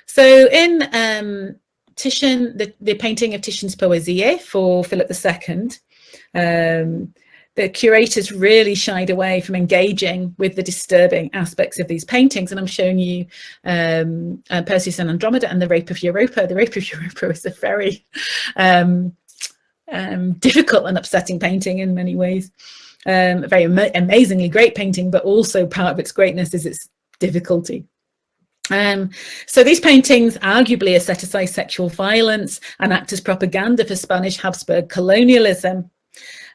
[SPEAKER 3] So in Titian, the painting of Titian's Poesie for Philip II, the curators really shied away from engaging with the disturbing aspects of these paintings. And I'm showing you Perseus and Andromeda and the Rape of Europa. The Rape of Europa is a very difficult and upsetting painting in many ways. A very amazingly great painting, but also part of its greatness is its difficulty. So these paintings arguably asseticize sexual violence and act as propaganda for Spanish Habsburg colonialism.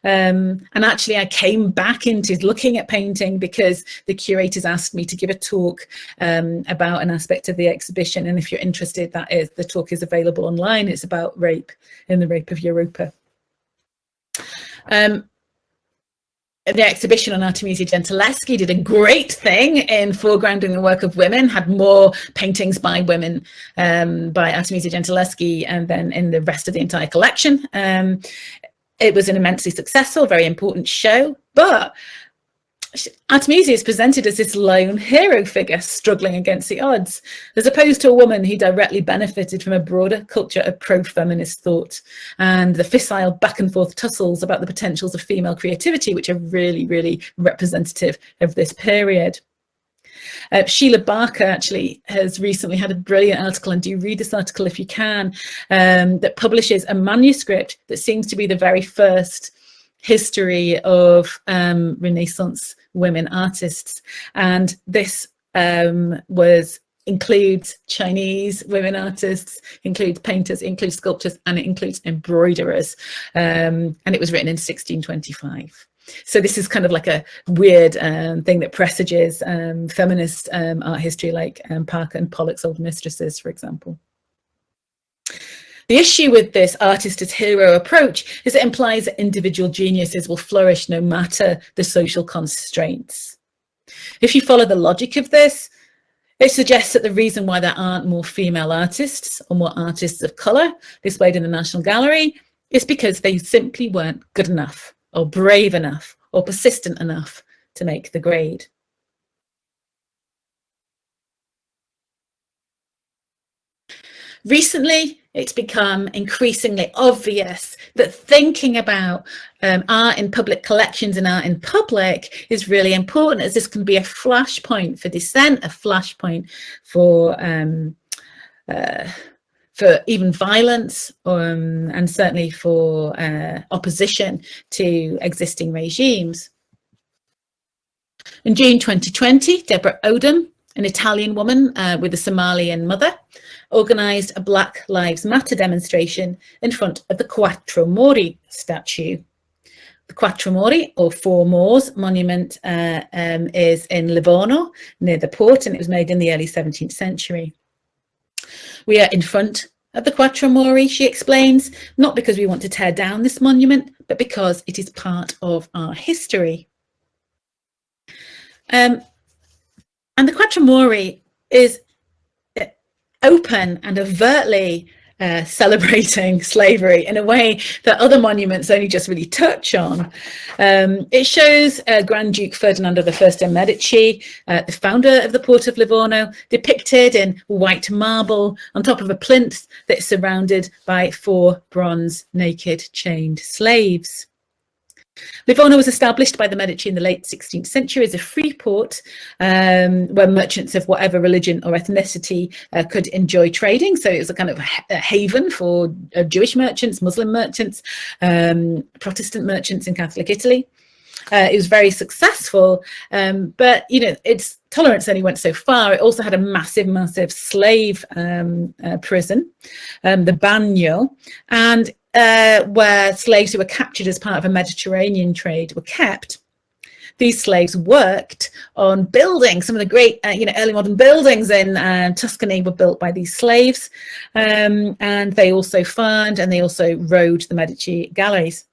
[SPEAKER 3] And actually I came back into looking at painting because the curators asked me to give a talk about an aspect of the exhibition, and if you're interested, the talk is available online. It's about rape in the Rape of Europa. The exhibition on Artemisia Gentileschi did a great thing in foregrounding the work of women, had more paintings by women by Artemisia Gentileschi, and then in the rest of the entire collection. It was an immensely successful, very important show, but Artemisia is presented as this lone hero figure struggling against the odds, as opposed to a woman who directly benefited from a broader culture of pro-feminist thought and the fissile back and forth tussles about the potentials of female creativity, which are really, really representative of this period. Jill Burke actually has recently had a brilliant article, and do read this article if you can, that publishes a manuscript that seems to be the very first history of Renaissance women artists, and this includes Chinese women artists, includes painters, includes sculptors, and it includes embroiderers, and it was written in 1625. So this is kind of like a weird thing that presages feminist art history, like Parker and Pollock's Old Mistresses, for example. The issue with this artist as hero approach is it implies that individual geniuses will flourish no matter the social constraints. If you follow the logic of this, It suggests that the reason why there aren't more female artists or more artists of colour displayed in the National Gallery is because they simply weren't good enough or brave enough or persistent enough to make the grade. Recently, it's become increasingly obvious that thinking about art in public collections and art in public is really important, as this can be a flashpoint for dissent, a flashpoint for even violence, and certainly for opposition to existing regimes. In June 2020, Deborah Odom, an Italian woman with a Somalian mother, organised a Black Lives Matter demonstration in front of the Quattro Mori statue. The Quattro Mori, or Four Moors monument, is in Livorno, near the port, and it was made in the early 17th century. We are in front of the Quattro Mori, she explains, not because we want to tear down this monument, but because it is part of our history. And the Quattro Mori is open and overtly celebrating slavery in a way that other monuments only just really touch on. It shows Grand Duke Ferdinando I de' Medici, the founder of the port of Livorno, depicted in white marble on top of a plinth that's surrounded by 4 bronze naked chained slaves. Livorno was established by the Medici in the late 16th century as a free port where merchants of whatever religion or ethnicity could enjoy trading. So it was a kind of a haven for Jewish merchants, Muslim merchants, Protestant merchants in Catholic Italy. It was very successful, but its tolerance only went so far. It also had a massive slave prison, the Bagno, and where slaves who were captured as part of a Mediterranean trade were kept. These slaves worked on building. Some of the great, early modern buildings in Tuscany were built by these slaves, and they also farmed and they also rowed the Medici galleys.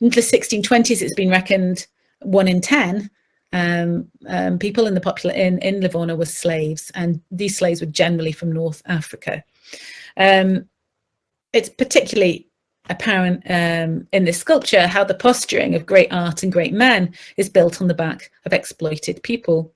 [SPEAKER 3] Into the 1620s, it's been reckoned 1 in 10 people in Livorno were slaves, and these slaves were generally from North Africa. It's particularly apparent in this sculpture how the posturing of great art and great men is built on the back of exploited people.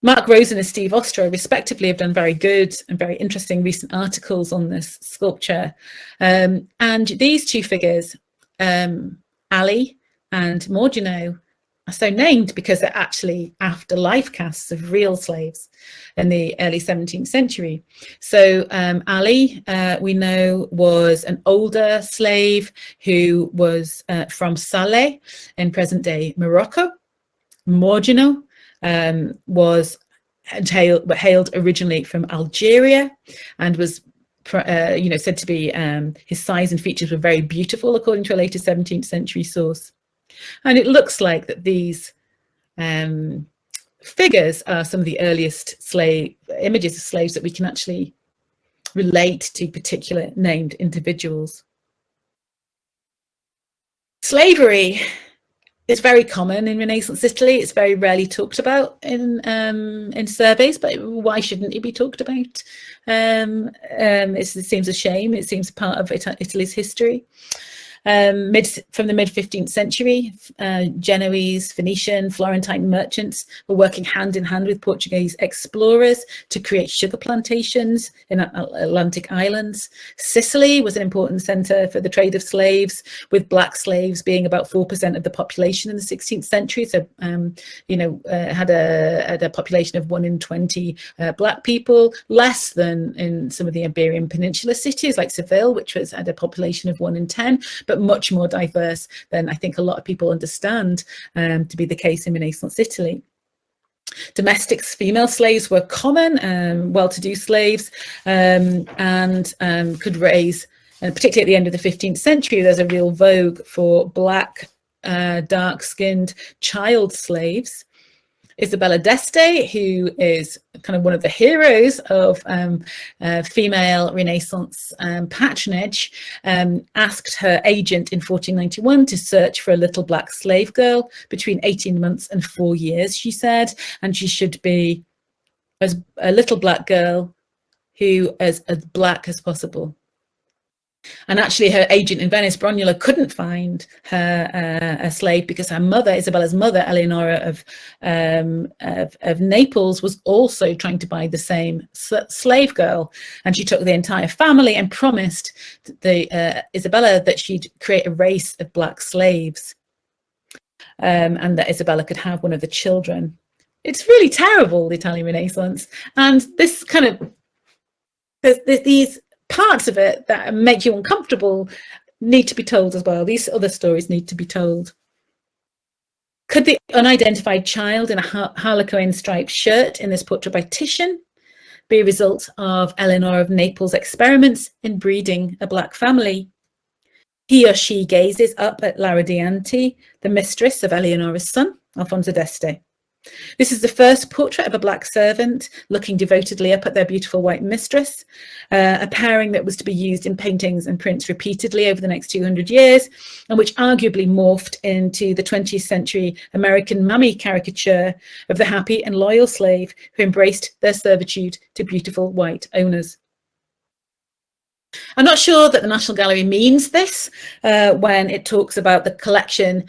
[SPEAKER 3] Mark Rosen and Steve Ostro, respectively, have done very good and very interesting recent articles on this sculpture. And these two figures, Ali and Morgano, are so named because they're actually afterlife casts of real slaves in the early 17th century. So Ali, we know, was an older slave who was from Salé in present-day Morocco. Morgano hailed originally from Algeria and was said to be, his size and features were very beautiful, according to a later 17th century source. And it looks like that these figures are some of the earliest images of slaves that we can actually relate to particular named individuals. Slavery is very common in Renaissance Italy. It's very rarely talked about in surveys, but why shouldn't it be talked about? It seems a shame. It seems part of Italy's history. From the mid-15th century, Genoese, Phoenician, Florentine merchants were working hand in hand with Portuguese explorers to create sugar plantations in Atlantic islands. Sicily was an important centre for the trade of slaves, with black slaves being about 4% of the population in the 16th century. So, had a population of 1 in 20 black people, less than in some of the Iberian Peninsula cities like Seville, which had a population of 1 in 10. But much more diverse than I think a lot of people understand to be the case in Renaissance Italy. Domestic female slaves were common, well-to-do slaves, and could raise, and particularly at the end of the 15th century, there's a real vogue for black, dark-skinned child slaves. Isabella d'Este, who is kind of one of the heroes of female Renaissance patronage, asked her agent in 1491 to search for a little black slave girl between 18 months and 4 years, she said, and she should be as a little black girl who is as black as possible. And actually her agent in Venice, Brunula, couldn't find her a slave because her mother, Isabella's mother, Eleonora of Naples, was also trying to buy the same slave girl. And she took the entire family and promised Isabella that she'd create a race of black slaves, and that Isabella could have one of the children. It's really terrible, the Italian Renaissance. And this kind of, there's these parts of it that make you uncomfortable need to be told as well. These other stories need to be told. Could the unidentified child in a harlequin striped shirt in this portrait by Titian be a result of Eleanor of Naples' experiments in breeding a black family? He or she gazes up at Lauridiante, the mistress of Eleonora's son, Alfonso d'Este. This is the first portrait of a black servant looking devotedly up at their beautiful white mistress, a pairing that was to be used in paintings and prints repeatedly over the next 200 years, and which arguably morphed into the 20th century American mummy caricature of the happy and loyal slave who embraced their servitude to beautiful white owners. I'm not sure that the National Gallery means this when it talks about the collection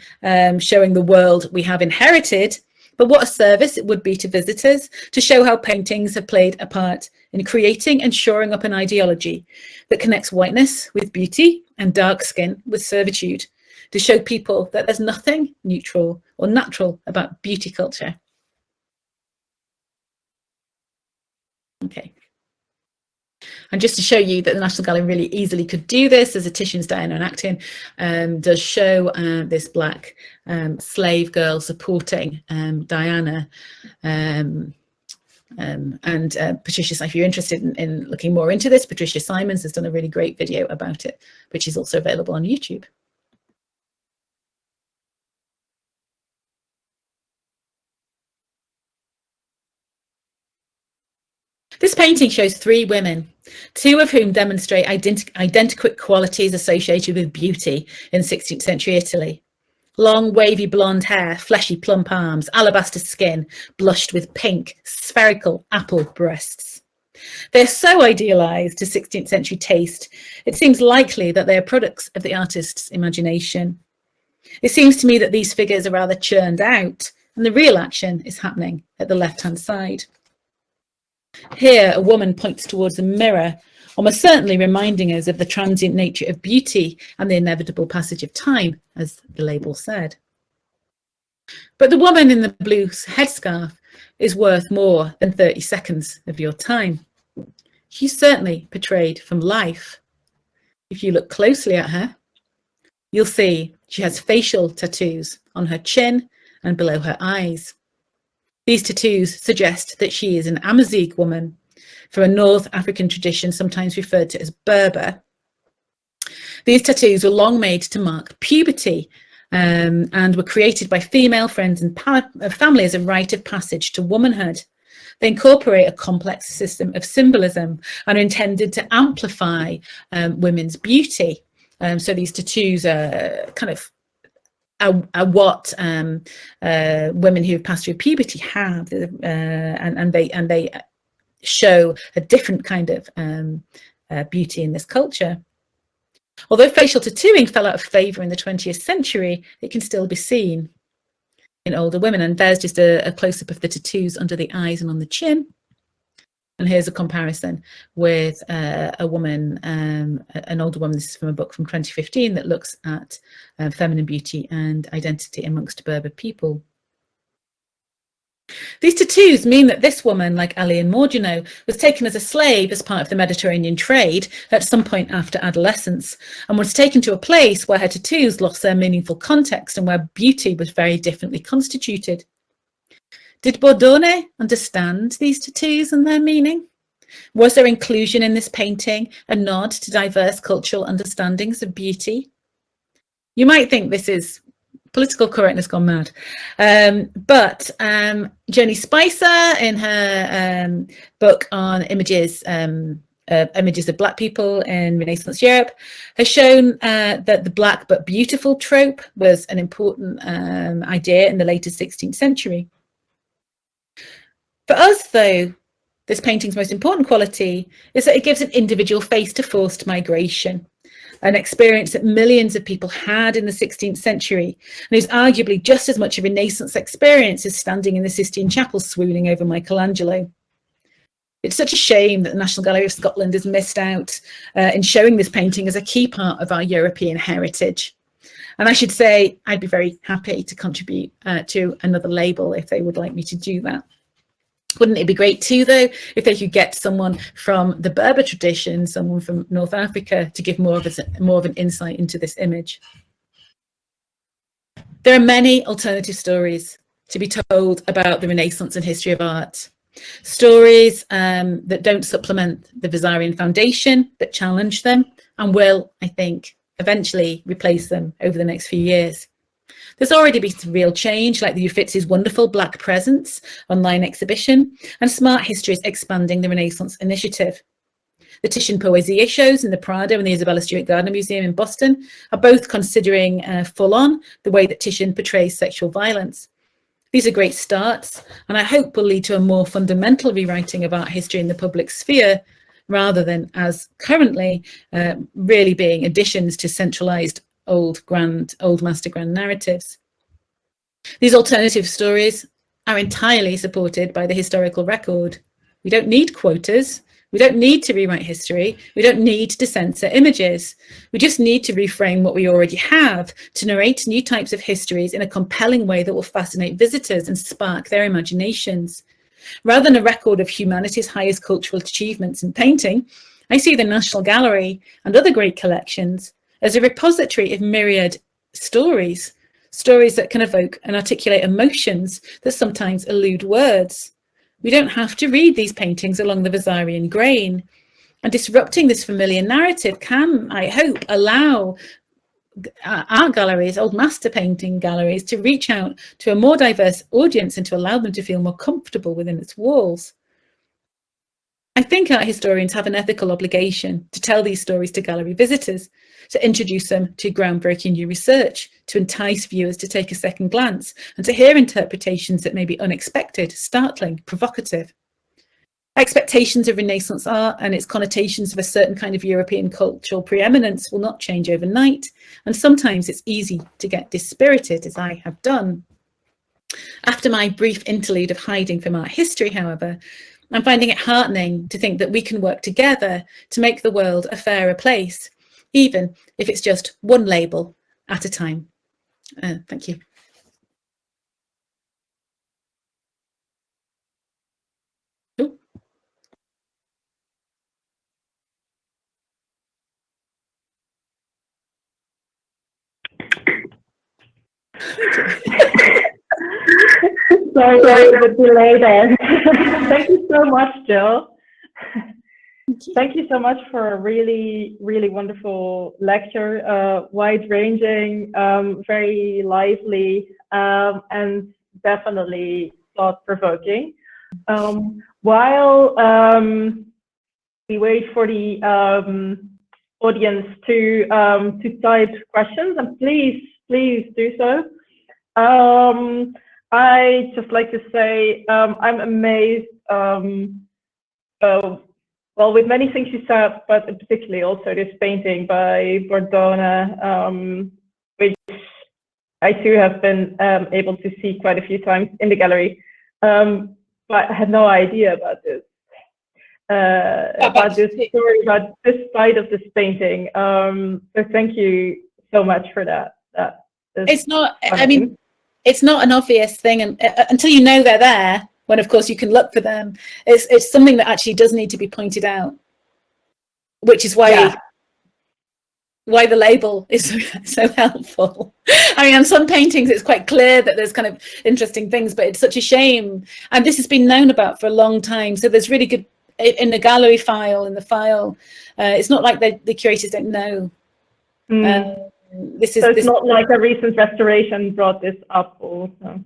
[SPEAKER 3] showing the world we have inherited, but what a service it would be to visitors to show how paintings have played a part in creating and shoring up an ideology that connects whiteness with beauty and dark skin with servitude, to show people that there's nothing neutral or natural about beauty culture. Okay. And just to show you that the National Gallery really easily could do this, as a Titian's Diana and Acton does show this black slave girl supporting Diana. Patricia, if you're interested in looking more into this, Patricia Simons has done a really great video about it, which is also available on YouTube. This painting shows 3 women, 2 of whom demonstrate identical qualities associated with beauty in 16th century Italy. Long, wavy blonde hair, fleshy plump arms, alabaster skin, blushed with pink, spherical apple breasts. They're so idealized to 16th century taste, it seems likely that they are products of the artist's imagination. It seems to me that these figures are rather churned out, and the real action is happening at the left-hand side. Here, a woman points towards a mirror, almost certainly reminding us of the transient nature of beauty and the inevitable passage of time, as the label said. But the woman in the blue headscarf is worth more than 30 seconds of your time. She's certainly portrayed from life. If you look closely at her, you'll see she has facial tattoos on her chin and below her eyes. These tattoos suggest that she is an Amazigh woman, from a North African tradition sometimes referred to as Berber. These tattoos were long made to mark puberty and were created by female friends and family as a rite of passage to womanhood. They incorporate a complex system of symbolism and are intended to amplify women's beauty. So these tattoos are kind of what women who have passed through puberty have, and they show a different kind of beauty in this culture. Although facial tattooing fell out of favour in the 20th century, it can still be seen in older women. And there's just a close-up of the tattoos under the eyes and on the chin. And here's a comparison with a woman, an older woman. This is from a book from 2015 that looks at feminine beauty and identity amongst Berber people. These tattoos mean that this woman, like Alien Mordino, was taken as a slave as part of the Mediterranean trade at some point after adolescence, and was taken to a place where her tattoos lost their meaningful context and where beauty was very differently constituted. Did Bordone understand these tattoos and their meaning? Was their inclusion in this painting a nod to diverse cultural understandings of beauty? You might think this is political correctness gone mad. But Joni Spicer, in her book on images of Black people in Renaissance Europe, has shown that the Black but beautiful trope was an important idea in the later 16th century. For us, though, this painting's most important quality is that it gives an individual face to forced migration, an experience that millions of people had in the 16th century, and is arguably just as much a Renaissance experience as standing in the Sistine Chapel swooning over Michelangelo. It's such a shame that the National Gallery of Scotland has missed out in showing this painting as a key part of our European heritage. And I should say, I'd be very happy to contribute to another label if they would like me to do that. Wouldn't it be great too, though, if they could get someone from the Berber tradition, someone from North Africa, to give more of an insight into this image? There are many alternative stories to be told about the Renaissance and history of art. Stories that don't supplement the Vasarian foundation, but challenge them, and will, I think, eventually replace them over the next few years. There's already been some real change, like the Uffizzi's wonderful Black Presence online exhibition, and Smart History's expanding the Renaissance initiative. The Titian Poesia shows in the Prado and the Isabella Stewart Gardner Museum in Boston are both considering full-on the way that Titian portrays sexual violence. These are great starts, and I hope will lead to a more fundamental rewriting of art history in the public sphere, rather than, as currently, really being additions to centralised old master grand narratives. These alternative stories are entirely supported by the historical record. We don't need quotas. We don't need to rewrite history. We don't need to censor images. We just need to reframe what we already have to narrate new types of histories in a compelling way that will fascinate visitors and spark their imaginations. Rather than a record of humanity's highest cultural achievements in painting, I see the National Gallery and other great collections as a repository of myriad stories that can evoke and articulate emotions that sometimes elude words. We don't have to read these paintings along the Vasarian grain, and disrupting this familiar narrative can, I hope, allow art galleries, old master painting galleries, to reach out to a more diverse audience and to allow them to feel more comfortable within its walls. I think art historians have an ethical obligation to tell these stories to gallery visitors, to introduce them to groundbreaking new research, to entice viewers to take a second glance, and to hear interpretations that may be unexpected, startling, provocative. Expectations of Renaissance art and its connotations of a certain kind of European cultural preeminence will not change overnight, and sometimes it's easy to get dispirited, as I have done. After my brief interlude of hiding from art history, however, I'm finding it heartening to think that we can work together to make the world a fairer place, even if it's just one label at a time. Thank you. Ooh.
[SPEAKER 2] Sorry for the delay there. Thank you so much, Jill. Thank you so much for a really, really wonderful lecture, wide-ranging, very lively, and definitely thought-provoking. While we wait for the audience to type questions, and please do so. I just like to say I'm amazed. Well, with many things you said, but particularly also this painting by Bordone, which I too have been able to see quite a few times in the gallery, but I had no idea about this. About this story, about this side of this painting. So thank you so much for that.
[SPEAKER 3] It's not. I mean, it's not an obvious thing, and until you know they're there, when of course you can look for them, it's something that actually does need to be pointed out, which is why the label is so helpful. I mean, on some paintings it's quite clear that there's kind of interesting things, but it's such a shame, and this has been known about for a long time. So there's really good in the gallery file, in the file. It's not like the curators don't know. This is
[SPEAKER 2] so it's not like a recent restoration brought this up also.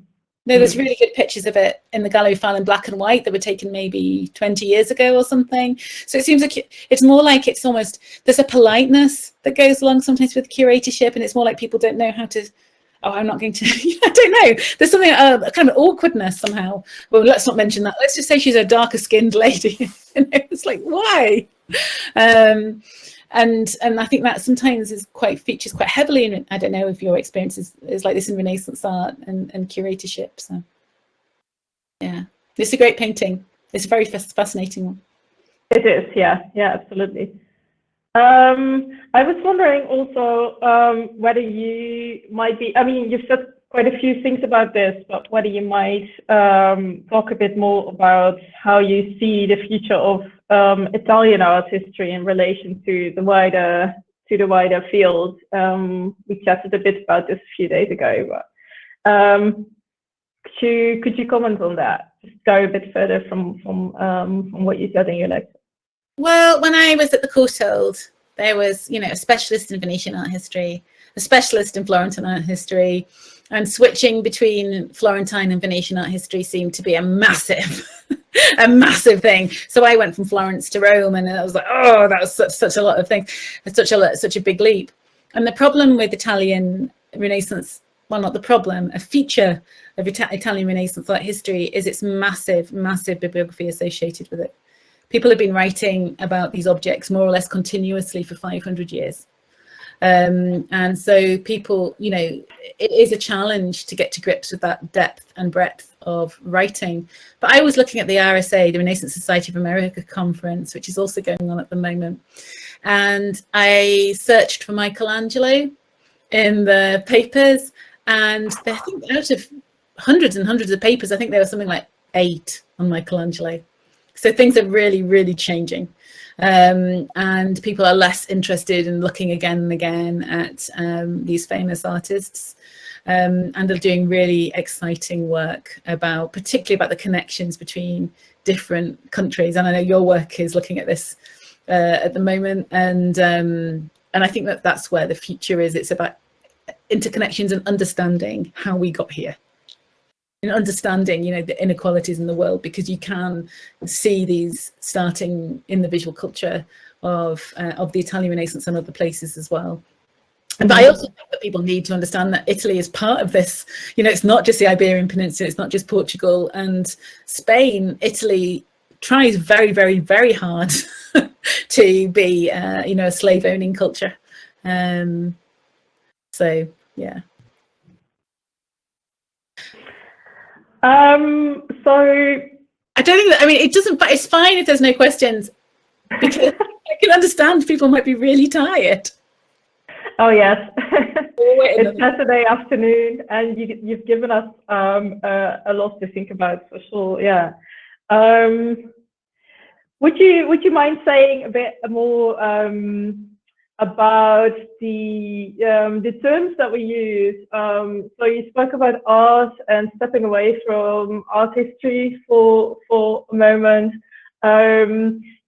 [SPEAKER 3] No, there's really good pictures of it in the gallery file in black and white that were taken maybe 20 years ago or something. So it seems like it's more like it's almost, there's a politeness that goes along sometimes with curatorship, and it's more like people don't know how to, oh, I'm not going to, I don't know. There's something, kind of awkwardness somehow. Well, let's not mention that. Let's just say she's a darker skinned lady. It's like, why? And I think that sometimes features quite heavily in, I don't know if your experience is like this in Renaissance art and curatorship. So yeah, it's a great painting. It's a very fascinating one.
[SPEAKER 2] It is, yeah, absolutely. I was wondering also whether you might be, I mean, you've said quite a few things about this, but whether you might talk a bit more about how you see the future of Italian art history in relation to the wider field. We chatted a bit about this a few days ago, but could you comment on that? Just go a bit further from what you said in your lecture.
[SPEAKER 3] Well, when I was at the Courtauld, there was, a specialist in Venetian art history, a specialist in Florentine art history, and switching between Florentine and Venetian art history seemed to be a massive thing. So I went from Florence to Rome, and I was like, oh, that was such a lot of things, such a big leap. And the problem with Italian Renaissance, well, not the problem, a feature of Italian Renaissance art history is its massive bibliography associated with it. People have been writing about these objects more or less continuously for 500 years. And so people, it is a challenge to get to grips with that depth and breadth of writing. But I was looking at the RSA, the Renaissance Society of America conference, which is also going on at the moment. And I searched for Michelangelo in the papers, and I think out of hundreds and hundreds of papers, I think there was something like 8 on Michelangelo. So things are really, really changing. And people are less interested in looking again and again at these famous artists, and they're doing really exciting work particularly about the connections between different countries. And I know your work is looking at this at the moment, and I think that's where the future is. It's about interconnections and understanding how we got here. In understanding, the inequalities in the world, because you can see these starting in the visual culture of the Italian Renaissance and other places as well. But I also think that people need to understand that Italy is part of this. It's not just the Iberian Peninsula, it's not just Portugal and Spain. Italy tries very, very, very hard to be, a slave-owning culture. So, yeah.
[SPEAKER 2] So
[SPEAKER 3] I don't think that, it doesn't, but it's fine if there's no questions, because I can understand people might be really tired.
[SPEAKER 2] Oh yes, it's Saturday afternoon, and you've given us a lot to think about for sure. Yeah. Would you mind saying a bit more about the terms that we use? So you spoke about art and stepping away from art history for a moment.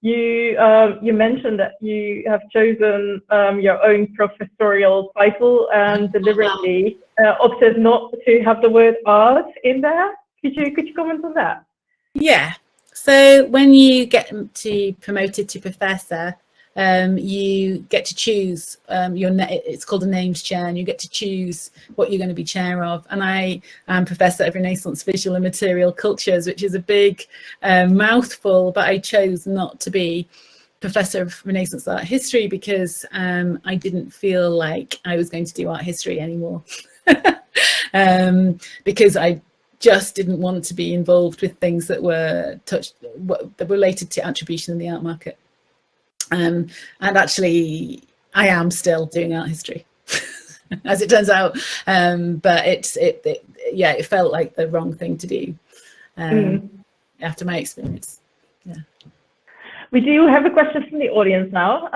[SPEAKER 2] You mentioned that you have chosen your own professorial title and deliberately opted not to have the word art in there. Could you comment on that?
[SPEAKER 3] Yeah. So when you get promoted to professor, you get to choose it's called a named chair, and you get to choose what you're going to be chair of. And I am professor of Renaissance Visual and Material Cultures, which is a big mouthful, but I chose not to be professor of Renaissance art history because I didn't feel like I was going to do art history anymore. Because I just didn't want to be involved with things that were related to attribution in the art market. And actually, I am still doing art history, as it turns out. But it felt like the wrong thing to do after my experience. Yeah.
[SPEAKER 2] We do have a question from the audience now.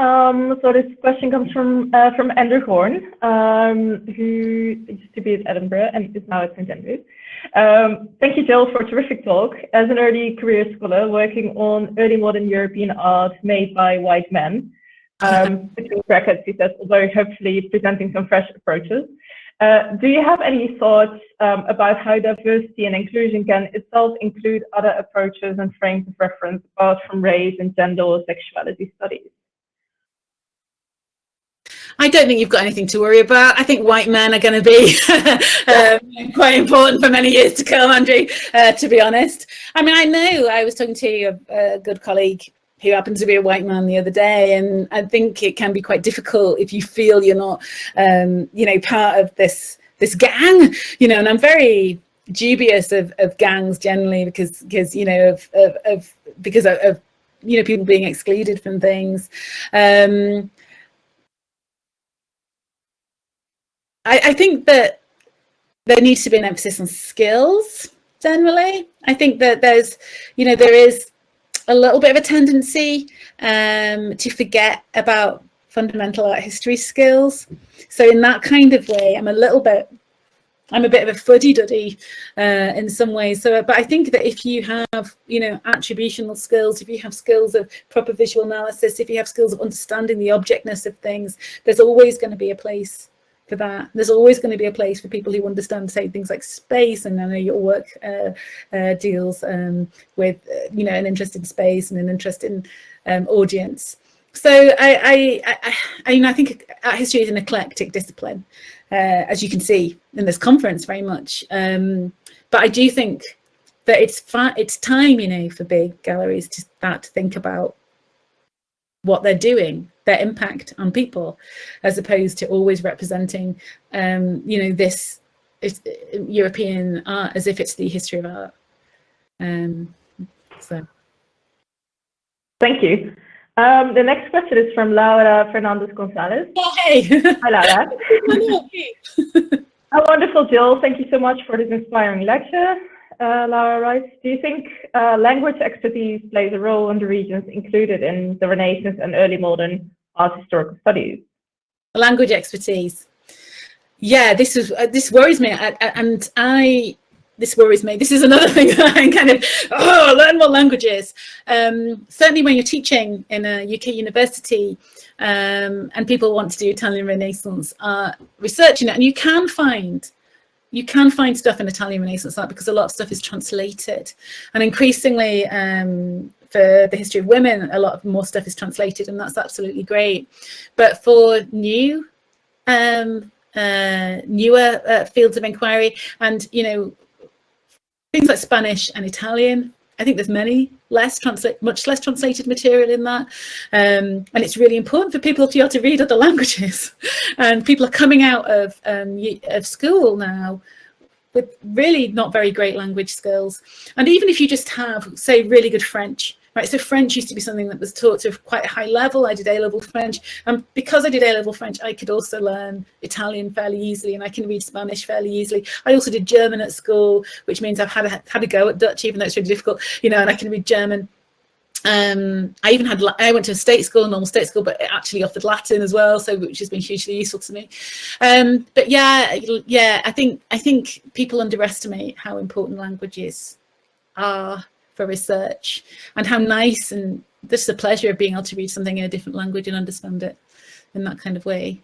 [SPEAKER 2] So this question comes from Andrew Horn, who used to be at Edinburgh and is now at St. Andrews. Thank you, Jill, for a terrific talk. As an early career scholar working on early modern European art made by white men, between brackets, he says, although hopefully presenting some fresh approaches. Do you have any thoughts about how diversity and inclusion can itself include other approaches and frames of reference apart from race and gender or sexuality studies?
[SPEAKER 3] I don't think you've got anything to worry about. I think white men are going to be quite important for many years to come, Andrew, to be honest. I mean, I know I was talking to a good colleague who happens to be a white man the other day, and I think it can be quite difficult if you feel you're not, you know, part of this gang, you know, and I'm very dubious of gangs generally because you know, because of you know, people being excluded from things. I think that there needs to be an emphasis on skills generally. I think that there's, you know, there is a little bit of a tendency to forget about fundamental art history skills. So in that kind of way, I'm a bit of a fuddy-duddy in some ways. So, but I think that if you have, you know, attributional skills, if you have skills of proper visual analysis, if you have skills of understanding the objectness of things, there's always going to be a place for that. There's always going to be a place for people who understand, say, things like space, and I know your work deals with, you know, an interest in space and an interest in audience. So I think art history is an eclectic discipline, as you can see in this conference very much. But I do think that it's time, you know, for big galleries to start to think about what they're doing, their impact on people, as opposed to always representing, you know, this European art as if it's the history of art. So.
[SPEAKER 2] Thank you. The next question is from Laura Fernandez-Gonzalez.
[SPEAKER 3] Hey.
[SPEAKER 2] Hi, Laura. Oh, wonderful, Jill. Thank you so much for this inspiring lecture. Laura writes, do you think language expertise plays a role in the regions included in the Renaissance and early modern art historical studies?
[SPEAKER 3] Language expertise. Yeah, this worries me, this worries me. This is another thing that I'm kind of, learn more languages. Certainly when you're teaching in a UK university and people want to do Italian Renaissance art, researching it, and you can find stuff in Italian Renaissance art because a lot of stuff is translated, and increasingly for the history of women, a lot more stuff is translated, and that's absolutely great. But for newer fields of inquiry, and you know, things like Spanish and Italian, I think there's much less translated material in that, and it's really important for people to be able to read other languages. And people are coming out of school now with really not very great language skills. And even if you just have, say, really good French, right? So French used to be something that was taught to quite a high level. I did A-level French, and because I did A-level French, I could also learn Italian fairly easily, and I can read Spanish fairly easily. I also did German at school, which means I've had a go at Dutch, even though it's really difficult, you know, and I can read German. I went to a state school, a normal state school, but it actually offered Latin as well, so which has been hugely useful to me. But yeah, I think people underestimate how important languages are for research, and how nice and just the pleasure of being able to read something in a different language and understand it in that kind of way.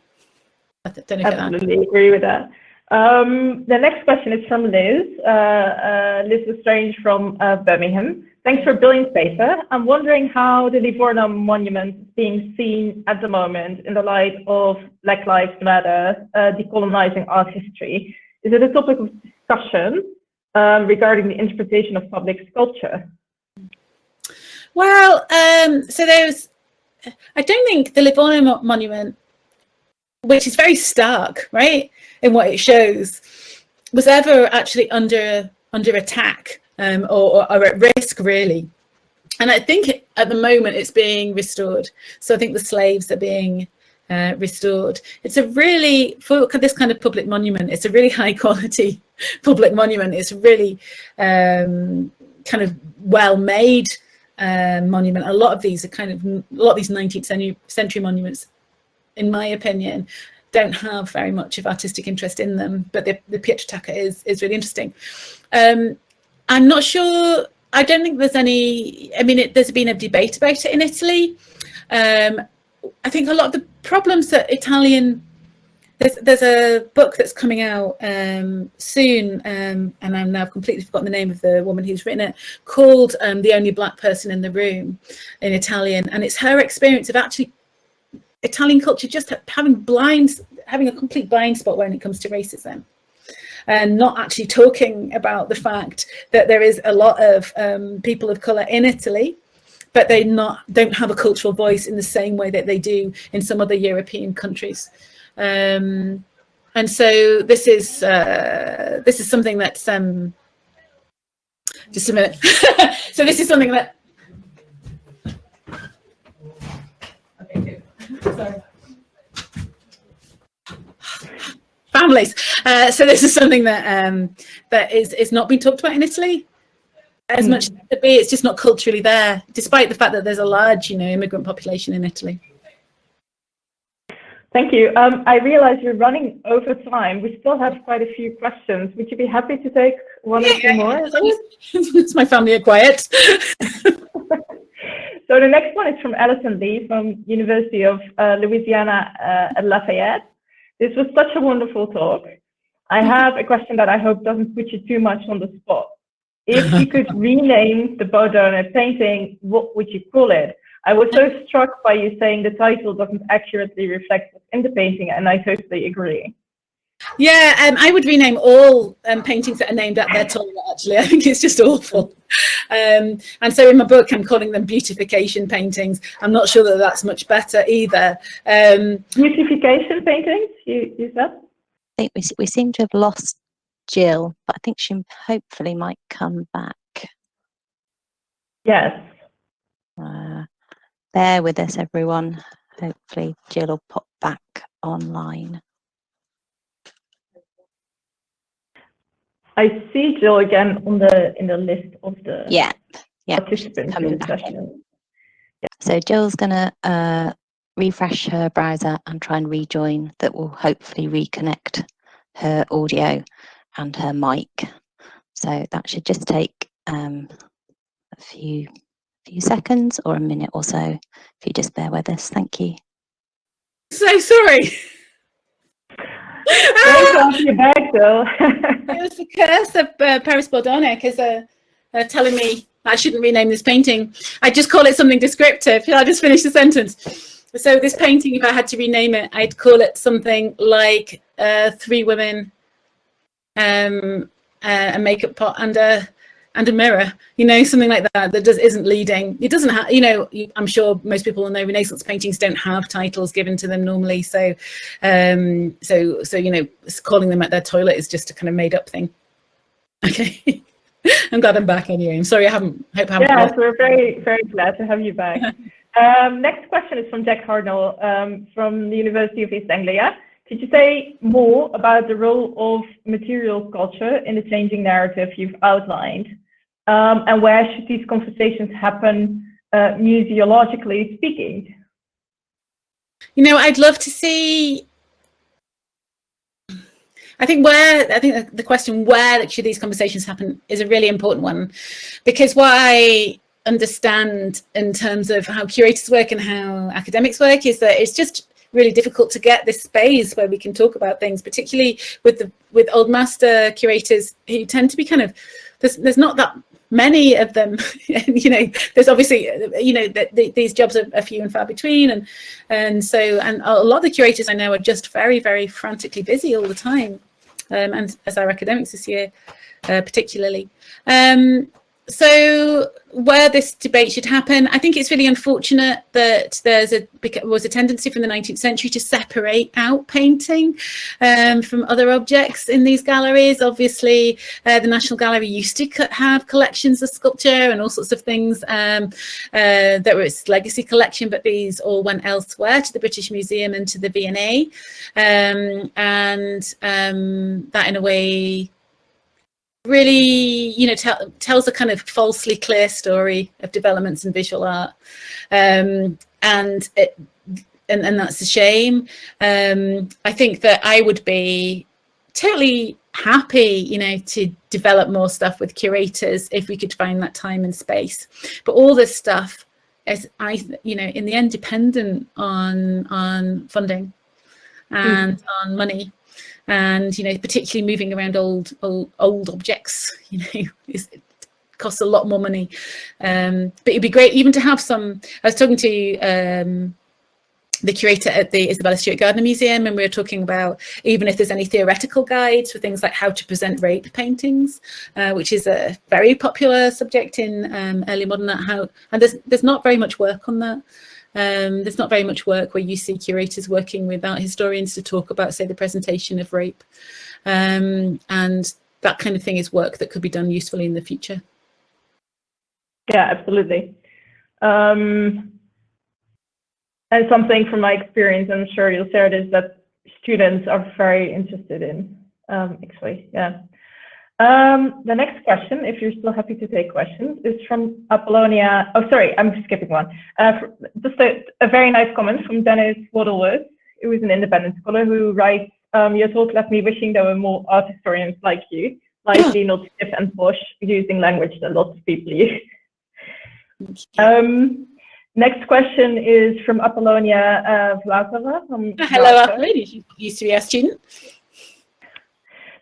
[SPEAKER 3] I don't know if
[SPEAKER 2] absolutely agree with that. The next question is from Liz. Liz Lestrange from Birmingham. Thanks for a brilliant paper. I'm wondering how the Livorno monument is being seen at the moment in the light of Black Lives Matter, decolonizing art history. Is it a topic of discussion regarding the interpretation of public sculpture?
[SPEAKER 3] Well, so I don't think the Livorno monument, which is very stark, right, in what it shows, was ever actually under attack or at risk, really. And I think at the moment it's being restored. So I think the slaves are being restored. It's a really, for this kind of public monument, it's a really high quality public monument. It's a really kind of well made monument. A lot of these 19th century monuments, in my opinion, don't have very much of artistic interest in them, but the Pietrotaka is really interesting. I'm not sure, I don't think there's any, I mean, there's been a debate about it in Italy. I think a lot of the problems that Italian, there's a book that's coming out soon, and I'm now completely forgotten the name of the woman who's written it, called The Only Black Person in the Room in Italian, and it's her experience of actually Italian culture just having a complete blind spot when it comes to racism, and not actually talking about the fact that there is a lot of people of colour in Italy, but they don't have a cultural voice in the same way that they do in some other European countries. And so this is something that's just a minute. So this is something that. Okay, good. Sorry. Families. So this is something that that is not being talked about in Italy as much as it could be. It's just not culturally there, despite the fact that there's a large, immigrant population in Italy.
[SPEAKER 2] Thank you. I realize we're running over time. We still have quite a few questions. Would you be happy to take one or two more?
[SPEAKER 3] It's my family are quiet.
[SPEAKER 2] So the next one is from Alison Lee from University of Louisiana at Lafayette. This was such a wonderful talk. I have a question that I hope doesn't put you too much on the spot. If you could rename the Bodone painting, what would you call it? I was so struck by you saying the title doesn't accurately reflect what's in the painting, and I totally agree.
[SPEAKER 3] Yeah, I would rename all paintings that are named at their toilet, actually. I think it's just awful. And so in my book, I'm calling them beautification paintings. I'm not sure that that's much better either.
[SPEAKER 2] Beautification paintings, you said?
[SPEAKER 4] I think we seem to have lost Jill, but I think she hopefully might come back.
[SPEAKER 2] Yes.
[SPEAKER 4] Bear with us, everyone. Hopefully Jill will pop back online.
[SPEAKER 2] I see Jill again in the list of the participants
[SPEAKER 4] coming
[SPEAKER 2] in the
[SPEAKER 4] back
[SPEAKER 2] session.
[SPEAKER 4] in. So Jill's gonna refresh her browser and try and rejoin. That will hopefully reconnect her audio and her mic. So that should just take a few seconds or a minute or so. If you just bear with us, thank you.
[SPEAKER 3] So sorry.
[SPEAKER 2] Great to have you back, Jill.
[SPEAKER 3] It was the curse of Paris Bordone, because they're telling me I shouldn't rename this painting. I just call it something descriptive. I'll just finish the sentence. So this painting, if I had to rename it, I'd call it something like three women, a makeup pot and a mirror, something like that just isn't leading. It doesn't have, I'm sure most people will know Renaissance paintings don't have titles given to them normally. So calling them at their toilet is just a kind of made up thing. Okay. I'm glad I'm back anyway. I'm sorry I haven't.
[SPEAKER 2] Yes, we're very, very glad to have you back. Next question is from Jack Harnell from the University of East Anglia. Could you say more about the role of material culture in the changing narrative you've outlined? And where should these conversations happen, museologically speaking?
[SPEAKER 3] I'd love to see. I think the question where should these conversations happen is a really important one, because what I understand in terms of how curators work and how academics work is that it's just really difficult to get this space where we can talk about things, particularly with old master curators who tend to be kind of, there's not that many of them. There's obviously these jobs are few and far between, and a lot of the curators I know are just very, very frantically busy all the time, and as our academics this year particularly. So where this debate should happen, I think it's really unfortunate that was a tendency from the 19th century to separate out painting from other objects in these galleries. Obviously, the National Gallery used to have collections of sculpture and all sorts of things that were its legacy collection, but these all went elsewhere, to the British Museum and to the V&A, and that in a way really, tells a kind of falsely clear story of developments in visual art, and that's a shame. I think that I would be totally happy, to develop more stuff with curators if we could find that time and space. But all this stuff as in the end, dependent on funding and on money, and particularly moving around old objects, it costs a lot more money. But it'd be great even to have some. I was talking to the curator at the Isabella Stewart Gardner Museum, and we were talking about even if there's any theoretical guides for things like how to present rape paintings, which is a very popular subject in early modern art. And there's not very much work on that. There's not very much work where you see curators working with art historians to talk about, say, the presentation of rape, and that kind of thing is work that could be done usefully in the future.
[SPEAKER 2] Yeah, absolutely. And something from my experience, I'm sure you'll share this, that students are very interested in, actually, yeah. The next question, if you're still happy to take questions, is from Apollonia. Oh, sorry, I'm skipping one. Just a very nice comment from Dennis Waddleworth, who is an independent scholar, who writes, your talk left me wishing there were more art historians like you, likely not stiff and posh, using language that lots of people use. Next question is from Apollonia Vlasova.
[SPEAKER 3] Hello, Apollonia. You used to be a student.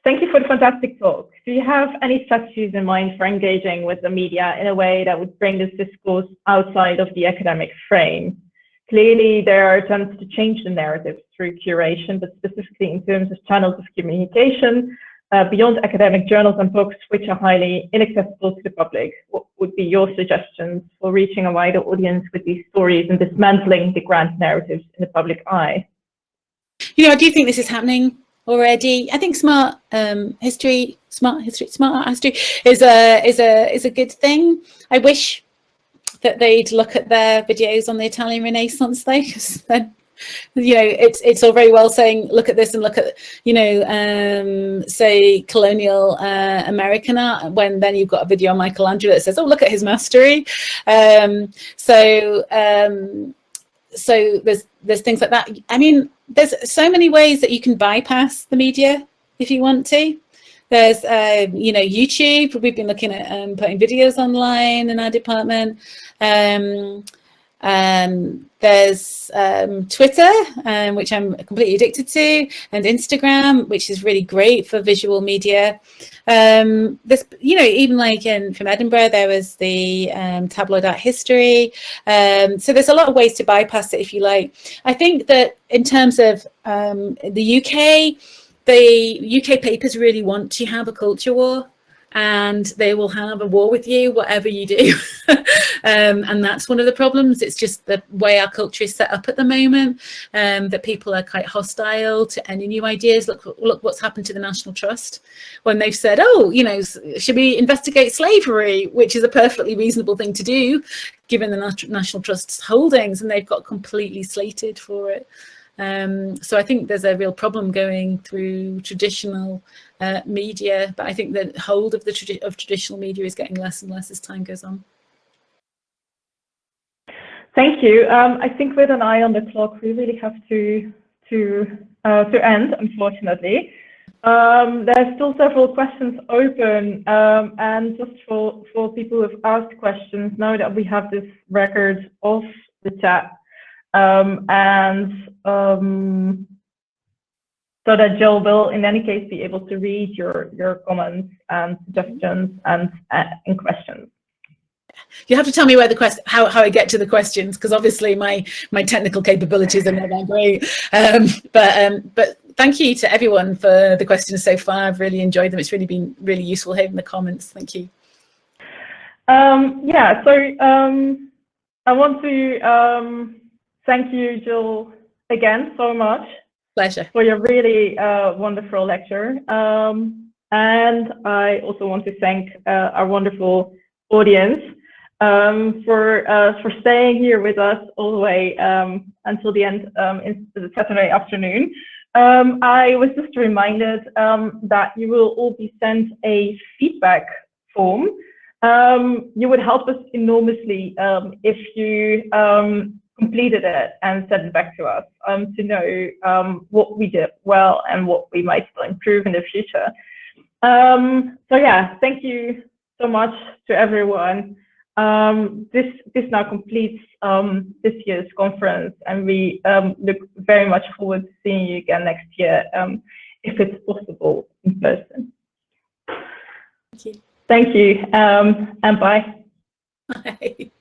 [SPEAKER 2] Thank you for the fantastic talk. Do you have any strategies in mind for engaging with the media in a way that would bring this discourse outside of the academic frame? Clearly, there are attempts to change the narrative through curation, but specifically in terms of channels of communication, beyond academic journals and books, which are highly inaccessible to the public. What would be your suggestions for reaching a wider audience with these stories and dismantling the grand narratives in the public eye?
[SPEAKER 3] I do think this is happening already. I think smart art history is a good thing. I wish that they'd look at their videos on the Italian Renaissance, though, because then it's all very well saying look at this and look at say colonial American art, when then you've got a video on Michelangelo that says, oh, look at his mastery. So there's things like that. I mean, there's so many ways that you can bypass the media if you want to. There's YouTube. We've been looking at putting videos online in our department. There's Twitter, which I'm completely addicted to, and Instagram, which is really great for visual media. There's, even like from Edinburgh, there was the tabloid art history. So there's a lot of ways to bypass it, if you like. I think that in terms of the UK papers really want to have a culture war, and they will have a war with you, whatever you do. And that's one of the problems. It's just the way our culture is set up at the moment, that people are quite hostile to any new ideas. Look what's happened to the National Trust when they've said, oh, should we investigate slavery, which is a perfectly reasonable thing to do, given the National Trust's holdings, and they've got completely slated for it. So I think there's a real problem going through traditional media, but I think the hold of traditional media is getting less and less as time goes on.
[SPEAKER 2] Thank you. I think with an eye on the clock, we really have to end, unfortunately. There's still several questions open, and just for people who have asked questions, know that we have this record of the chat. So that Jill will, in any case, be able to read your comments and suggestions and questions.
[SPEAKER 3] You have to tell me where the how I get to the questions, because obviously my technical capabilities are not that great. But thank you to everyone for the questions so far. I've really enjoyed them. It's really been really useful hearing the comments. Thank you.
[SPEAKER 2] Yeah. So I want to thank you, Jill, again so much.
[SPEAKER 3] Pleasure.
[SPEAKER 2] For your really wonderful lecture. And I also want to thank our wonderful audience for staying here with us all the way until the end in the Saturday afternoon. I was just reminded that you will all be sent a feedback form. You would help us enormously if you completed it and sent it back to us to know what we did well and what we might still improve in the future. So yeah, thank you so much to everyone. this now completes this year's conference, and we look very much forward to seeing you again next year, if it's possible in person.
[SPEAKER 3] Thank you.
[SPEAKER 2] Thank you, and bye.
[SPEAKER 3] Bye.